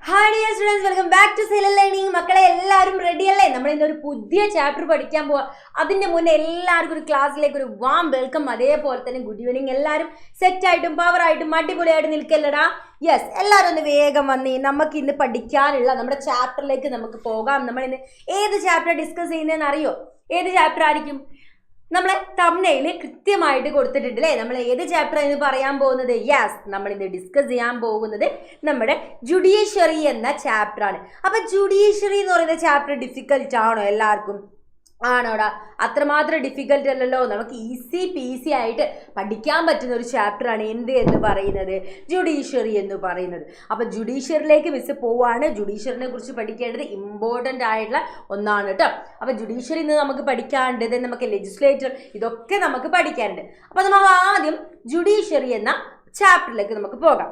Hi dear students, welcome back to Xylem Learning. മക്കളെ എല്ലാവരും ready അല്ലേ? നമ്മൾ ഇന്ന് ഒരു പുതിയ ചാപ്റ്റർ പഠിക്കാൻ പോവാ. അതിന്റെ മുന്നേ എല്ലാവർക്കും ഒരു ക്ലാസ്സിലേക്ക് ഒരു വാം വെൽക്കം. അതേപോലെ തന്നെ ഗുഡ് ഈവനിങ്. എല്ലാവരും സെറ്റ് ആയിട്ടും പവർ ആയിട്ടും അടിപൊളിയായിട്ട് നിൽക്കല്ലടാ. യെസ്, എല്ലാവരും ഒന്ന് വേഗം വന്നേ. നമുക്ക് ഇന്ന് പഠിക്കാനുള്ള നമ്മുടെ ചാപ്റ്ററിലേക്ക് നമുക്ക് പോകാം. നമ്മൾ ഇന്ന് ഏത് ചാപ്റ്റർ ഡിസ്കസ് ചെയ്യുന്നതെന്ന് അറിയോ? ഏത് ചാപ്റ്റർ ആയിരിക്കും? നമ്മളെ തംബ്നെയിൽ കൃത്യമായിട്ട് കൊടുത്തിട്ടുണ്ട് അല്ലേ? നമ്മൾ ഏത് ചാപ്റ്റർ എന്ന് പറയാൻ പോകുന്നത്? യെസ്, നമ്മൾ ഇന്ന് ഡിസ്കസ് ചെയ്യാൻ പോകുന്നത് നമ്മുടെ ജുഡീഷ്യറി എന്ന ചാപ്റ്ററാണ്. അപ്പം ജുഡീഷ്യറി എന്ന് പറയുന്ന ചാപ്റ്റർ ഡിഫിക്കൽട്ട് ആണോ എല്ലാവർക്കും? ആണോടാ? അത്രമാത്രം ഡിഫിക്കൽട്ട് അല്ലല്ലോ. നമുക്ക് ഈസി പീസി ആയിട്ട് പഠിക്കാൻ പറ്റുന്ന ഒരു ചാപ്റ്ററാണ് എന്ത് എന്ന് പറയുന്നത്? ജുഡീഷ്യറി എന്ന് പറയുന്നത്. അപ്പം ജുഡീഷ്യറിയിലേക്ക് മിസ് പോവാണ്. ജുഡീഷ്യറിനെ കുറിച്ച് പഠിക്കേണ്ടത് ഇമ്പോർട്ടൻ്റ് ആയിട്ടുള്ള ഒന്നാണ് കേട്ടോ. അപ്പം ജുഡീഷ്യറി ഇന്ന് നമുക്ക് പഠിക്കാനുണ്ട്, നമുക്ക് ലെജിസ്ലേച്ചർ, ഇതൊക്കെ നമുക്ക് പഠിക്കാനുണ്ട്. അപ്പം നമുക്ക് ആദ്യം ജുഡീഷ്യറി എന്ന ചാപ്റ്ററിലേക്ക് നമുക്ക് പോകാം.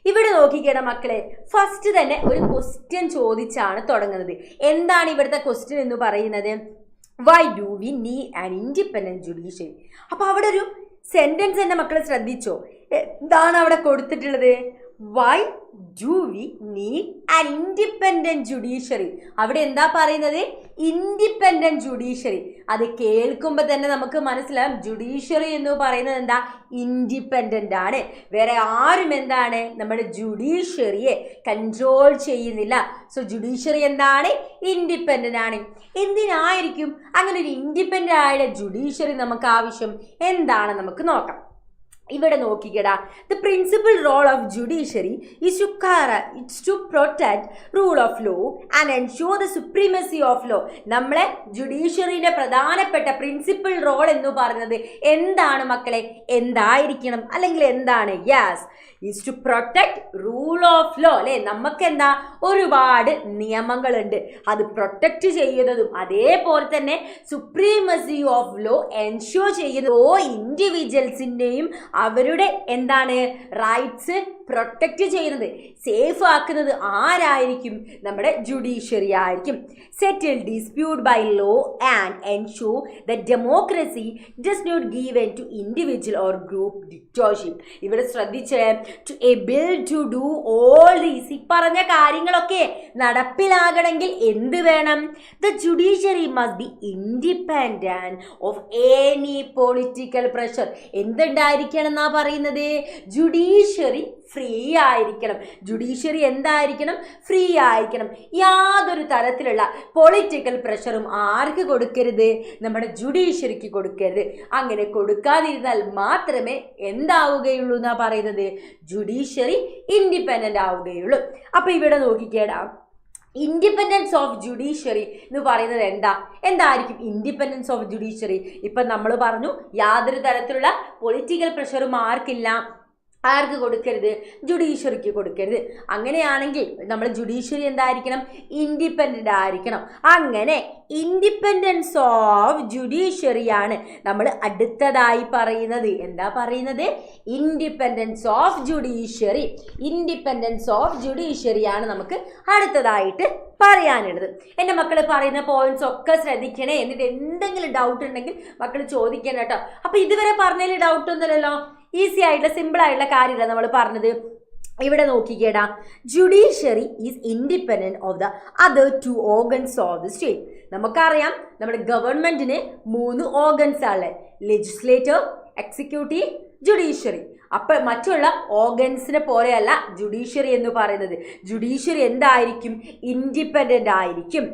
ഇവിടെ നോക്കിക്കേണ്ട മക്കളെ, ഫസ്റ്റ് തന്നെ ഒരു ക്വസ്റ്റ്യൻ ചോദിച്ചാണ് തുടങ്ങുന്നത്. എന്താണ് ഇവിടുത്തെ ക്വസ്റ്റ്യൻ എന്ന് പറയുന്നത്? Y do we need an independent judiciary? അപ്പോൾ അവിടെ ഒരു സെൻറ്റൻസ് തന്നെ മക്കളെ ശ്രദ്ധിച്ചോ? എന്താണ് അവിടെ കൊടുത്തിട്ടുള്ളത്? Y do we need an independent judiciary. അവിടെ എന്താ പറയുന്നത്? Independent judiciary. അത് കേൾക്കുമ്പോൾ തന്നെ നമുക്ക് മനസ്സിലാവും ജുഡീഷ്യറി എന്ന് പറയുന്നത് എന്താ? ഇൻഡിപെൻഡൻ്റ് ആണ്. വേറെ ആരും എന്താണ് നമ്മുടെ ജുഡീഷ്യറിയെ കൺട്രോൾ ചെയ്യുന്നില്ല. സോ ജുഡീഷ്യറി എന്താണ്? ഇൻഡിപെൻഡൻ്റ് ആണ്. എന്തിനായിരിക്കും അങ്ങനെ ഒരു ഇൻഡിപെൻഡൻ്റ് ആയ ജുഡീഷ്യറി നമുക്ക് ആവശ്യം? എന്താണ് നമുക്ക് നോക്കാം. ഇവിടെ നോക്കിക്കടാ, the principal role of judiciary is to protect rule of law and ensure the supremacy of law. നമ്മളെ ജുഡീഷ്യറിയുടെ പ്രധാനപ്പെട്ട പ്രിൻസിപ്പൽ റോൾ എന്ന് പറയുന്നത് എന്താണ് മക്കളെ? എന്തായിരിക്കണം? അല്ലെങ്കിൽ എന്താണ്? Yes, is to protect rule of law അല്ലേ? നമുക്ക് എന്താ ഒരുപാട് നിയമങ്ങളുണ്ട്, അത് പ്രൊട്ടക്റ്റ് ചെയ്യുന്നതും അതേപോലെ തന്നെ സുപ്രീമസി ഓഫ് ലോ എൻഷുർ ചെയ്യുന്ന ഓ ഇൻഡിവിജ്വൽസിൻ്റെയും അവരുടെ എന്താണ് റൈറ്റ്സ് പ്രൊട്ടക്റ്റ് ചെയ്യുന്നത്, സേഫ് ആക്കുന്നത് ആരായിരിക്കും? നമ്മുടെ ജുഡീഷ്യറി ആയിരിക്കും. Settle dispute by law and ensure the democracy does not given to individual or group dictatorship. ഇവിടെ ശ്രദ്ധിച്ച്, to able to do all these, ഈ പറഞ്ഞ കാര്യങ്ങളൊക്കെ നടപ്പിലാകണമെങ്കിൽ എന്ത് വേണം? The judiciary must be independent of any political pressure. എന്തുണ്ടായിരിക്കണം എന്നാ പറയുന്നത്? ജുഡീഷ്യറി ഫ്രീ ആയിരിക്കണം. ജുഡീഷ്യറി എന്തായിരിക്കണം? ഫ്രീ ആയിരിക്കണം. യാതൊരു തരത്തിലുള്ള പൊളിറ്റിക്കൽ പ്രഷറും ആർക്ക് കൊടുക്കരുത്? നമ്മുടെ ജുഡീഷ്യറിക്ക് കൊടുക്കരുത്. അങ്ങനെ കൊടുക്കാതിരുന്നാൽ മാത്രമേ എന്താവുകയുള്ളൂ എന്നാ പറയുന്നത്? ജുഡീഷ്യറി ഇൻഡിപെൻഡൻ്റ് ആവുകയുള്ളൂ. അപ്പോൾ ഇവിടെ നോക്കിക്കേടാ, ഇൻഡിപെൻഡൻസ് ഓഫ് ജുഡീഷ്യറി എന്ന് പറയുന്നത് എന്തായിരിക്കും ഇൻഡിപെൻഡൻസ് ഓഫ് ജുഡീഷ്യറി? ഇപ്പം നമ്മൾ പറഞ്ഞു യാതൊരു തരത്തിലുള്ള പൊളിറ്റിക്കൽ പ്രഷറും ആർക്ക് കൊടുക്കരുത്? ജുഡീഷ്യറിക്ക് കൊടുക്കരുത്. അങ്ങനെയാണെങ്കിൽ നമ്മൾ ജുഡീഷ്യറി എന്തായിരിക്കണം? ഇൻഡിപെൻഡൻ്റ് ആയിരിക്കണം. അങ്ങനെ ഇൻഡിപെൻഡൻസ് ഓഫ് ജുഡീഷ്യറിയാണ് നമ്മൾ അടുത്തതായി പറയുന്നത്. എന്താ പറയുന്നത്? Independence of judiciary. Independence of ജുഡീഷ്യറിയാണ് നമുക്ക് അടുത്തതായിട്ട് പറയാനുള്ളത്. എൻ്റെ മക്കൾ പറയുന്ന പോയിന്റ്സ് ഒക്കെ ശ്രദ്ധിക്കണേ. എന്നിട്ട് എന്തെങ്കിലും ഡൗട്ട് ഉണ്ടെങ്കിൽ മക്കൾ ചോദിക്കണം കേട്ടോ. അപ്പോൾ ഇതുവരെ പറഞ്ഞതിൽ ഡൗട്ട് ഒന്നുമില്ലല്ലോ? ഈസി ആയിട്ടുള്ള സിമ്പിൾ ആയിട്ടുള്ള കാര്യമില്ല നമ്മൾ പറഞ്ഞത്. ഇവിടെ നോക്കിക്കേടാ, judiciary is independent of the other 2 organs of the state. നമുക്കറിയാം നമ്മുടെ ഗവൺമെൻറ്റിന് 3 ഓർഗൻസ് ആണ്: ലെജിസ്ലേറ്റർ, എക്സിക്യൂട്ടീവ്, ജുഡീഷ്യറി. അപ്പോൾ മറ്റുള്ള ഓർഗൻസിനെ പോലെയല്ല ജുഡീഷ്യറി എന്ന് പറയുന്നത്. ജുഡീഷ്യറി എന്തായിരിക്കും? ഇൻഡിപെൻഡൻ്റ് ആയിരിക്കും.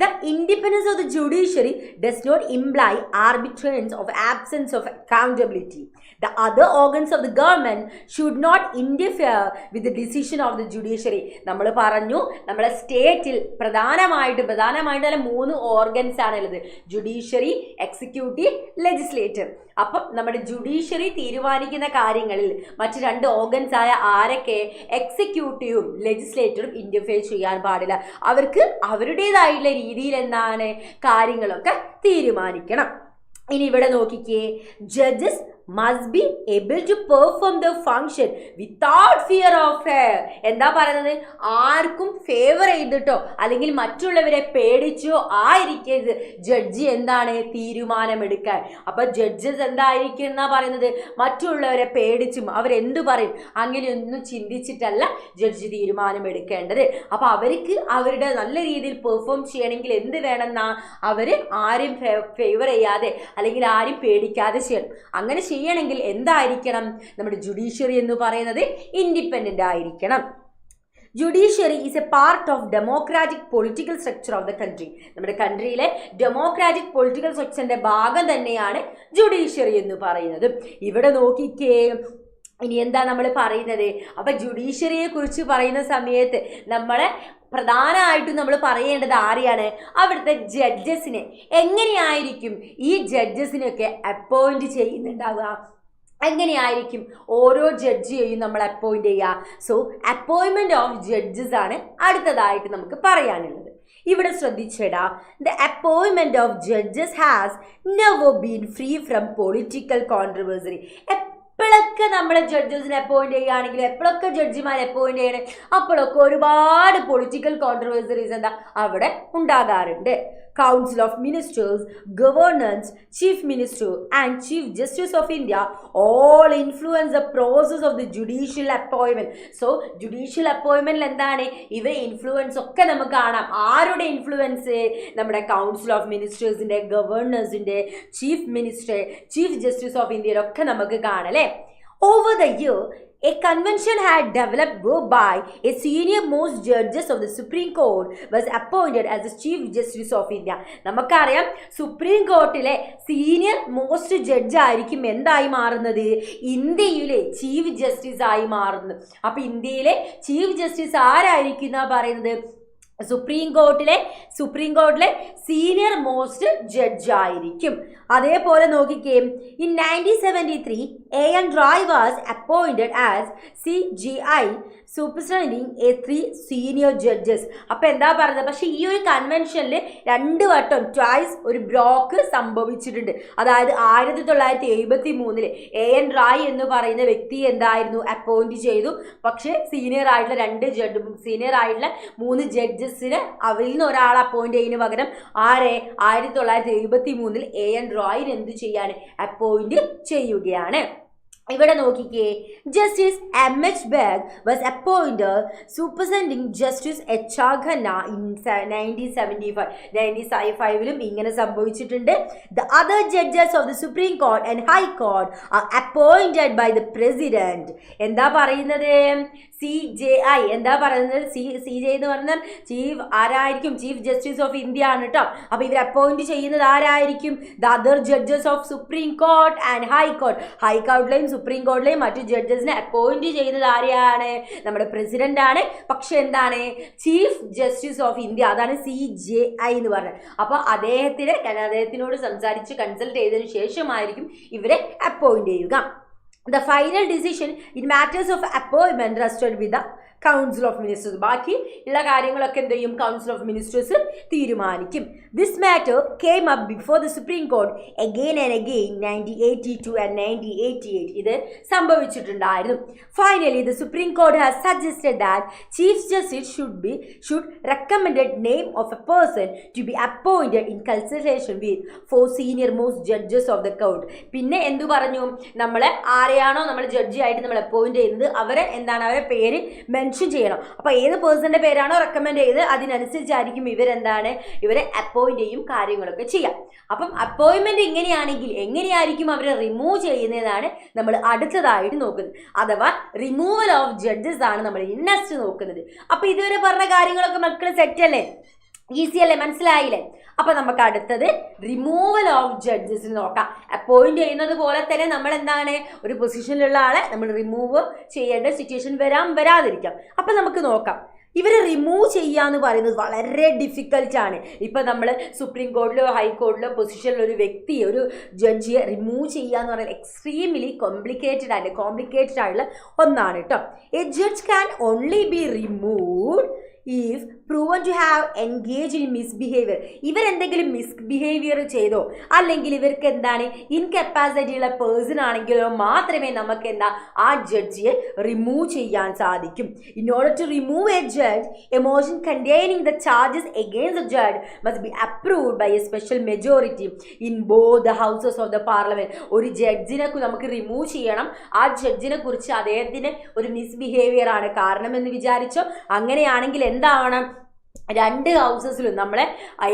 The independence of the judiciary does not imply arbitrance of absence of accountability. The other organs of the government should not interfere with the decision of the judiciary. നമ്മൾ പറഞ്ഞു നമ്മുടെ സ്റ്റേറ്റിൽ പ്രധാനമായിട്ട് 3 organs ആണുള്ളത്: judiciary, executive, legislator. അപ്പം നമ്മുടെ judiciary തീരുമാനിക്കുന്ന കാര്യങ്ങളിൽ മറ്റ് 2 ഓർഗൻസ് ആയ ആരൊക്കെ? എക്സിക്യൂട്ടീവും ലെജിസ്ലേറ്ററും ഇൻ്റർഫിയർ ചെയ്യാൻ പാടില്ല. അവർക്ക് അവരുടേതായിട്ടുള്ള രീതിയിൽ എന്താണ് കാര്യങ്ങളൊക്കെ തീരുമാനിക്കണം. ഇനി ഇവിടെ നോക്കിക്കേ, judges must be able to perform the function without fear of fair. എന്താ പറയുന്നത്? ആർക്കും ഫേവർ ചെയ്തിട്ടോ അല്ലെങ്കിൽ മറ്റുള്ളവരെ പേടിച്ചോ ആയിരിക്കരുത് ജഡ്ജി എന്താണ് തീരുമാനമെടുക്കാൻ. അപ്പൊ ജഡ്ജസ് എന്തായിരിക്കും എന്നാ പറയുന്നത്? മറ്റുള്ളവരെ പേടിച്ചും അവരെന്തു പറയും അങ്ങനെയൊന്നും ചിന്തിച്ചിട്ടല്ല ജഡ്ജി തീരുമാനമെടുക്കേണ്ടത്. അപ്പൊ അവർക്ക് അവരുടെ നല്ല രീതിയിൽ പെർഫോം ചെയ്യണമെങ്കിൽ എന്ത് വേണമെന്നാ? അവര് ആരും ഫേവർ ചെയ്യാതെ അല്ലെങ്കിൽ ആരും പേടിക്കാതെ ചെയ്യണം. അങ്ങനെ ചെയ്യണമെങ്കിൽ എന്തായിരിക്കണം? നമ്മുടെ ജുഡീഷ്യറി എന്ന് പറയുന്നത് ഇൻഡിപെൻഡന്റ് ആയിരിക്കണം. Judiciary is A part of democratic political structure of the country. നമ്മുടെ കൺട്രിയിലെ ഡെമോക്രാറ്റിക് പൊളിറ്റിക്കൽ സ്ട്രക്ചറിന്റെ ഭാഗം തന്നെയാണ് ജുഡീഷ്യറി എന്ന് പറയുന്നത്. ഇവിടെ നോക്കിക്കേ, ഇനി എന്താ നമ്മൾ പറയുന്നത്? അപ്പൊ ജുഡീഷ്യറിയെ കുറിച്ച് പറയുന്ന സമയത്ത് നമ്മളെ പ്രധാനമായിട്ടും നമ്മൾ പറയേണ്ടത് ആരെയാണ്? അവിടുത്തെ ജഡ്ജസിനെ. എങ്ങനെയായിരിക്കും ഈ ജഡ്ജസിനെയൊക്കെ അപ്പോയിന്റ് ചെയ്യുന്നുണ്ടാവുക? എങ്ങനെയായിരിക്കും ഓരോ ജഡ്ജിയെയും നമ്മൾ അപ്പോയിന്റ് ചെയ്യുക? സോ അപ്പോയിൻമെന്റ് ഓഫ് ജഡ്ജസ് ആണ് അടുത്തതായിട്ട് നമുക്ക് പറയാനുള്ളത്. ഇവിടെ ശ്രദ്ധിച്ചേടാ, ദ അപ്പോയിൻമെന്റ് of judges has never been free from political controversy. എപ്പോഴൊക്കെ നമ്മൾ ജഡ്ജസിനെ അപ്പോയിന്റ് ചെയ്യുകയാണെങ്കിൽ, എപ്പോഴൊക്കെ ജഡ്ജിമാരെ അപ്പോയിന്റ് ചെയ്യണേ, അപ്പോഴൊക്കെ ഒരുപാട് പൊളിറ്റിക്കൽ കോൺട്രവേഴ്സറീസ് എന്താ അവിടെ ഉണ്ടാകാറുണ്ട്. Council of Ministers, Governors, Chief Minister and Chief Justice of India all influence the process of the judicial appointment. So judicial appointment എന്താണ്? ഇവരെ ഇൻഫ്ലുവൻസ് ഒക്കെ നമുക്ക് കാണാം. ആരുടെ ഇൻഫ്ലുവൻസ്? നമ്മുടെ കൗൺസിൽ ഓഫ് മിനിസ്റ്റേഴ്സിന്റെ, ഗവർണേഴ്സിന്റെ, chief minister, chief justice of ഇന്ത്യയുടെ ഒക്കെ നമുക്ക് കാണാം അല്ലേ? Over the year, a convention had developed whereby a senior most judges of the Supreme Court was appointed as the Chief Justice of India. നമുക്കറിയാം supreme കോർട്ടിലെ senior most judge ആയിരിക്കും എന്തായി മാറുന്നത്? ഇന്ത്യയിലെ ചീഫ് ജസ്റ്റിസ് ആയി മാറുന്നത്. അപ്പൊ ഇന്ത്യയിലെ ചീഫ് ജസ്റ്റിസ് ആരായിരിക്കും എന്നാ പറയുന്നത്? സുപ്രീം കോർട്ടിലെ സീനിയർ മോസ്റ്റ് ജഡ്ജ് ആയിരിക്കും. അതേപോലെ നോക്കിക്കേ, in 1973 A.N. Roy was appointed as CGI superseding a 3 senior judges. അപ്പൊ എന്താ പറയുന്നത്? പക്ഷെ ഈ ഒരു കൺവെൻഷനിൽ 2 വട്ടം ട്വൈസ് ഒരു ബ്ലോക്ക് സംഭവിച്ചിട്ടുണ്ട്. അതായത് 1973 A.N. റോയ് എന്ന് പറയുന്ന വ്യക്തി എന്തായിരുന്നു അപ്പോയിന്റ് ചെയ്തു. പക്ഷെ സീനിയർ ആയിട്ടുള്ള 3 ജഡ്ജസിന് അവരിൽ നിന്ന് ഒരാൾ അപ്പോയിന്റ് ചെയ്യുന്നതിന് പകരം ആരെ 1973 A.N. റോയിന് എന്ത് ചെയ്യാണ്? അപ്പോയിന്റ് ചെയ്യുകയാണ്. ഇവിടെ നോക്കിക്കേ, justice M.H. Beg was appointed superseding justice H.R. Khanna in 1975 ഇങ്ങനെ സംഭവിച്ചിട്ടുണ്ട്. The other judges of the supreme court and high court are appointed by the president. എന്താ പറയുന്നത്? CJI എന്താ പറയുന്നത്? CJ എന്ന് പറഞ്ഞാൽ ചീഫ് ആരായിരിക്കും? ചീഫ് ജസ്റ്റിസ് ഓഫ് ഇന്ത്യ ആണ് കേട്ടോ. അപ്പൊ ഇവർ അപ്പോയിന്റ് ചെയ്യുന്നത് ആരായിരിക്കും? The other judges of supreme court and high court. ഹൈക്കോടതിയിലെയും സുപ്രീം കോടതിയിലെയും മറ്റു ജഡ്ജസിനെ അപ്പോയിന്റ് ചെയ്യുന്നത് ആരെയാണ്? നമ്മുടെ പ്രസിഡന്റ് ആണ്. പക്ഷെ എന്താണ്? ചീഫ് ജസ്റ്റിസ് ഓഫ് ഇന്ത്യ, അതാണ് CJI എന്ന് പറഞ്ഞത്. അപ്പൊ അദ്ദേഹത്തിനോട് സംസാരിച്ച് കൺസൾട്ട് ചെയ്തതിനു ശേഷമായിരിക്കും ഇവരെ അപ്പോയിന്റ് ചെയ്യുക. The final decision in matters of appointment rested with the Council of Ministers. ബാക്കി ഉള്ള കാര്യങ്ങളൊക്കെ എന്ത് ചെയ്യും? കൗൺസിൽ ഓഫ് മിനിസ്റ്റേഴ്സ് തീരുമാനിക്കും. This matter came up before the Supreme Court again and again 1982 and 1988. ഇത് സംഭവിച്ചിട്ടുണ്ടായിരുന്നു. Finally, the Supreme Court has suggested that Chief Justice should recommended name of a person to be appointed in consultation with 4 senior most judges of the court. പിന്നെ എന്തു പറഞ്ഞു? നമ്മളെ ആരെയാണോ നമ്മൾ judge ആയിട്ട് നമ്മൾ appoint ചെയ്യുന്നത് അവരെ പേര് മെൻഷൻ ചെയ്യണം. അപ്പൊ ഏത് പേഴ്സന്റെ പേരാണോ റെക്കമെൻഡ് ചെയ്ത് അതിനനുസരിച്ചായിരിക്കും ഇവരെ അപ്പോയിന്റ് ചെയ്യും, കാര്യങ്ങളൊക്കെ ചെയ്യാം. അപ്പം അപ്പോയിന്റ്മെന്റ് എങ്ങനെയായിരിക്കും അവരെ റിമൂവ് ചെയ്യുന്നതാണ് നമ്മൾ അടുത്തതായിട്ട് നോക്കുന്നത്. അഥവാ റിമൂവൽ ഓഫ് ജഡ്ജസ് ആണ് നമ്മൾ നെക്സ്റ്റ് നോക്കുന്നത്. അപ്പൊ ഇതുവരെ പറഞ്ഞ കാര്യങ്ങളൊക്കെ മക്കള് സെറ്റ് അല്ലേ? ഈസി അല്ലേ? മനസ്സിലായില്ലേ? അപ്പൊ നമുക്ക് അടുത്തത് റിമൂവൽ ഓഫ് ജഡ്ജസിന് നോക്കാം. അപ്പോയിന്റ് ചെയ്യുന്നത് പോലെ തന്നെ നമ്മൾ ഒരു പൊസിഷനിലുള്ള ആളെ നമ്മൾ റിമൂവ് ചെയ്യേണ്ട സിറ്റുവേഷൻ വരാതിരിക്കാം. അപ്പൊ നമുക്ക് നോക്കാം. ഇവരെ റിമൂവ് ചെയ്യാന്ന് പറയുന്നത് വളരെ ഡിഫിക്കൽട്ട് ആണ്. ഇപ്പൊ നമ്മൾ സുപ്രീം കോടതിയിലോ ഹൈക്കോടതിയിലോ പൊസിഷനിലോ ഒരു വ്യക്തിയെ, ഒരു ജഡ്ജിയെ റിമൂവ് ചെയ്യാന്ന് പറയുന്നത് എക്സ്ട്രീംലി കോംപ്ലിക്കേറ്റഡ് ആയിട്ടുള്ള ഒന്നാണ് കേട്ടോ. A judge can only be removed if proven to have engaged in misbehavior, ഇവരെന്തെങ്കിലും മിസ്ബിഹേവിയർ ചെയ്തോ അല്ലെങ്കിൽ ഇവർക്ക് എന്താണ് ഇൻകപ്പാസിറ്റി ഉള്ള പേഴ്സൺ ആണെങ്കിലോ മാത്രമേ നമുക്ക് എന്താ ആ ജഡ്ജിയെ റിമൂവ് ചെയ്യാൻ സാധിക്കും. In order to remove a judge, a motion containing the charges against the judge must be approved by a special majority in both the houses of the parliament. ഒരു ജഡ്ജിനെ നമുക്ക് റിമൂവ് ചെയ്യണം, ആ ജഡ്ജിനെ കുറിച്ച് അദ്ദേഹത്തിന് ഒരു മിസ്ബിഹേവിയർ ആണ് കാരണമെന്ന് വിചാരിച്ചോ. അങ്ങനെയാണെങ്കിൽ എന്താവണം, രണ്ട് ഹൗസസിലും നമ്മളെ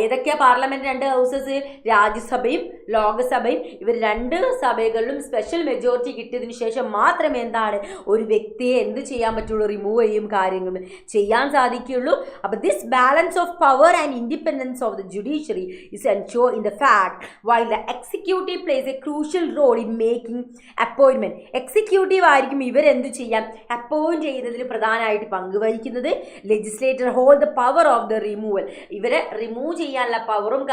ഏതൊക്കെയാ പാർലമെന്റ് രണ്ട് ഹൗസസ്, രാജ്യസഭയും ലോകസഭയും, ഇവർ രണ്ട് സഭകളിലും സ്പെഷ്യൽ മെജോറിറ്റി കിട്ടിയതിനു ശേഷം മാത്രമേ എന്താണ് ഒരു വ്യക്തിയെ എന്ത് ചെയ്യാൻ പറ്റുള്ളൂ, റിമൂവ് ചെയ്യും കാര്യങ്ങളും ചെയ്യാൻ സാധിക്കുള്ളൂ. അപ്പോൾ this balance of power and independence of the judiciary is ensure in the fact while the executive plays a crucial role in making അപ്പോയിൻമെന്റ്. എക്സിക്യൂട്ടീവ് ആയിരിക്കും ഇവരെന്ത് ചെയ്യാൻ അപ്പോയിന്റ് ചെയ്യുന്നതിൽ പ്രധാനമായിട്ട് പങ്കുവഹിക്കുന്നത്. Legislator hold the power of the removal, ഇവരെ remove ചെയ്യാനുള്ള പവറും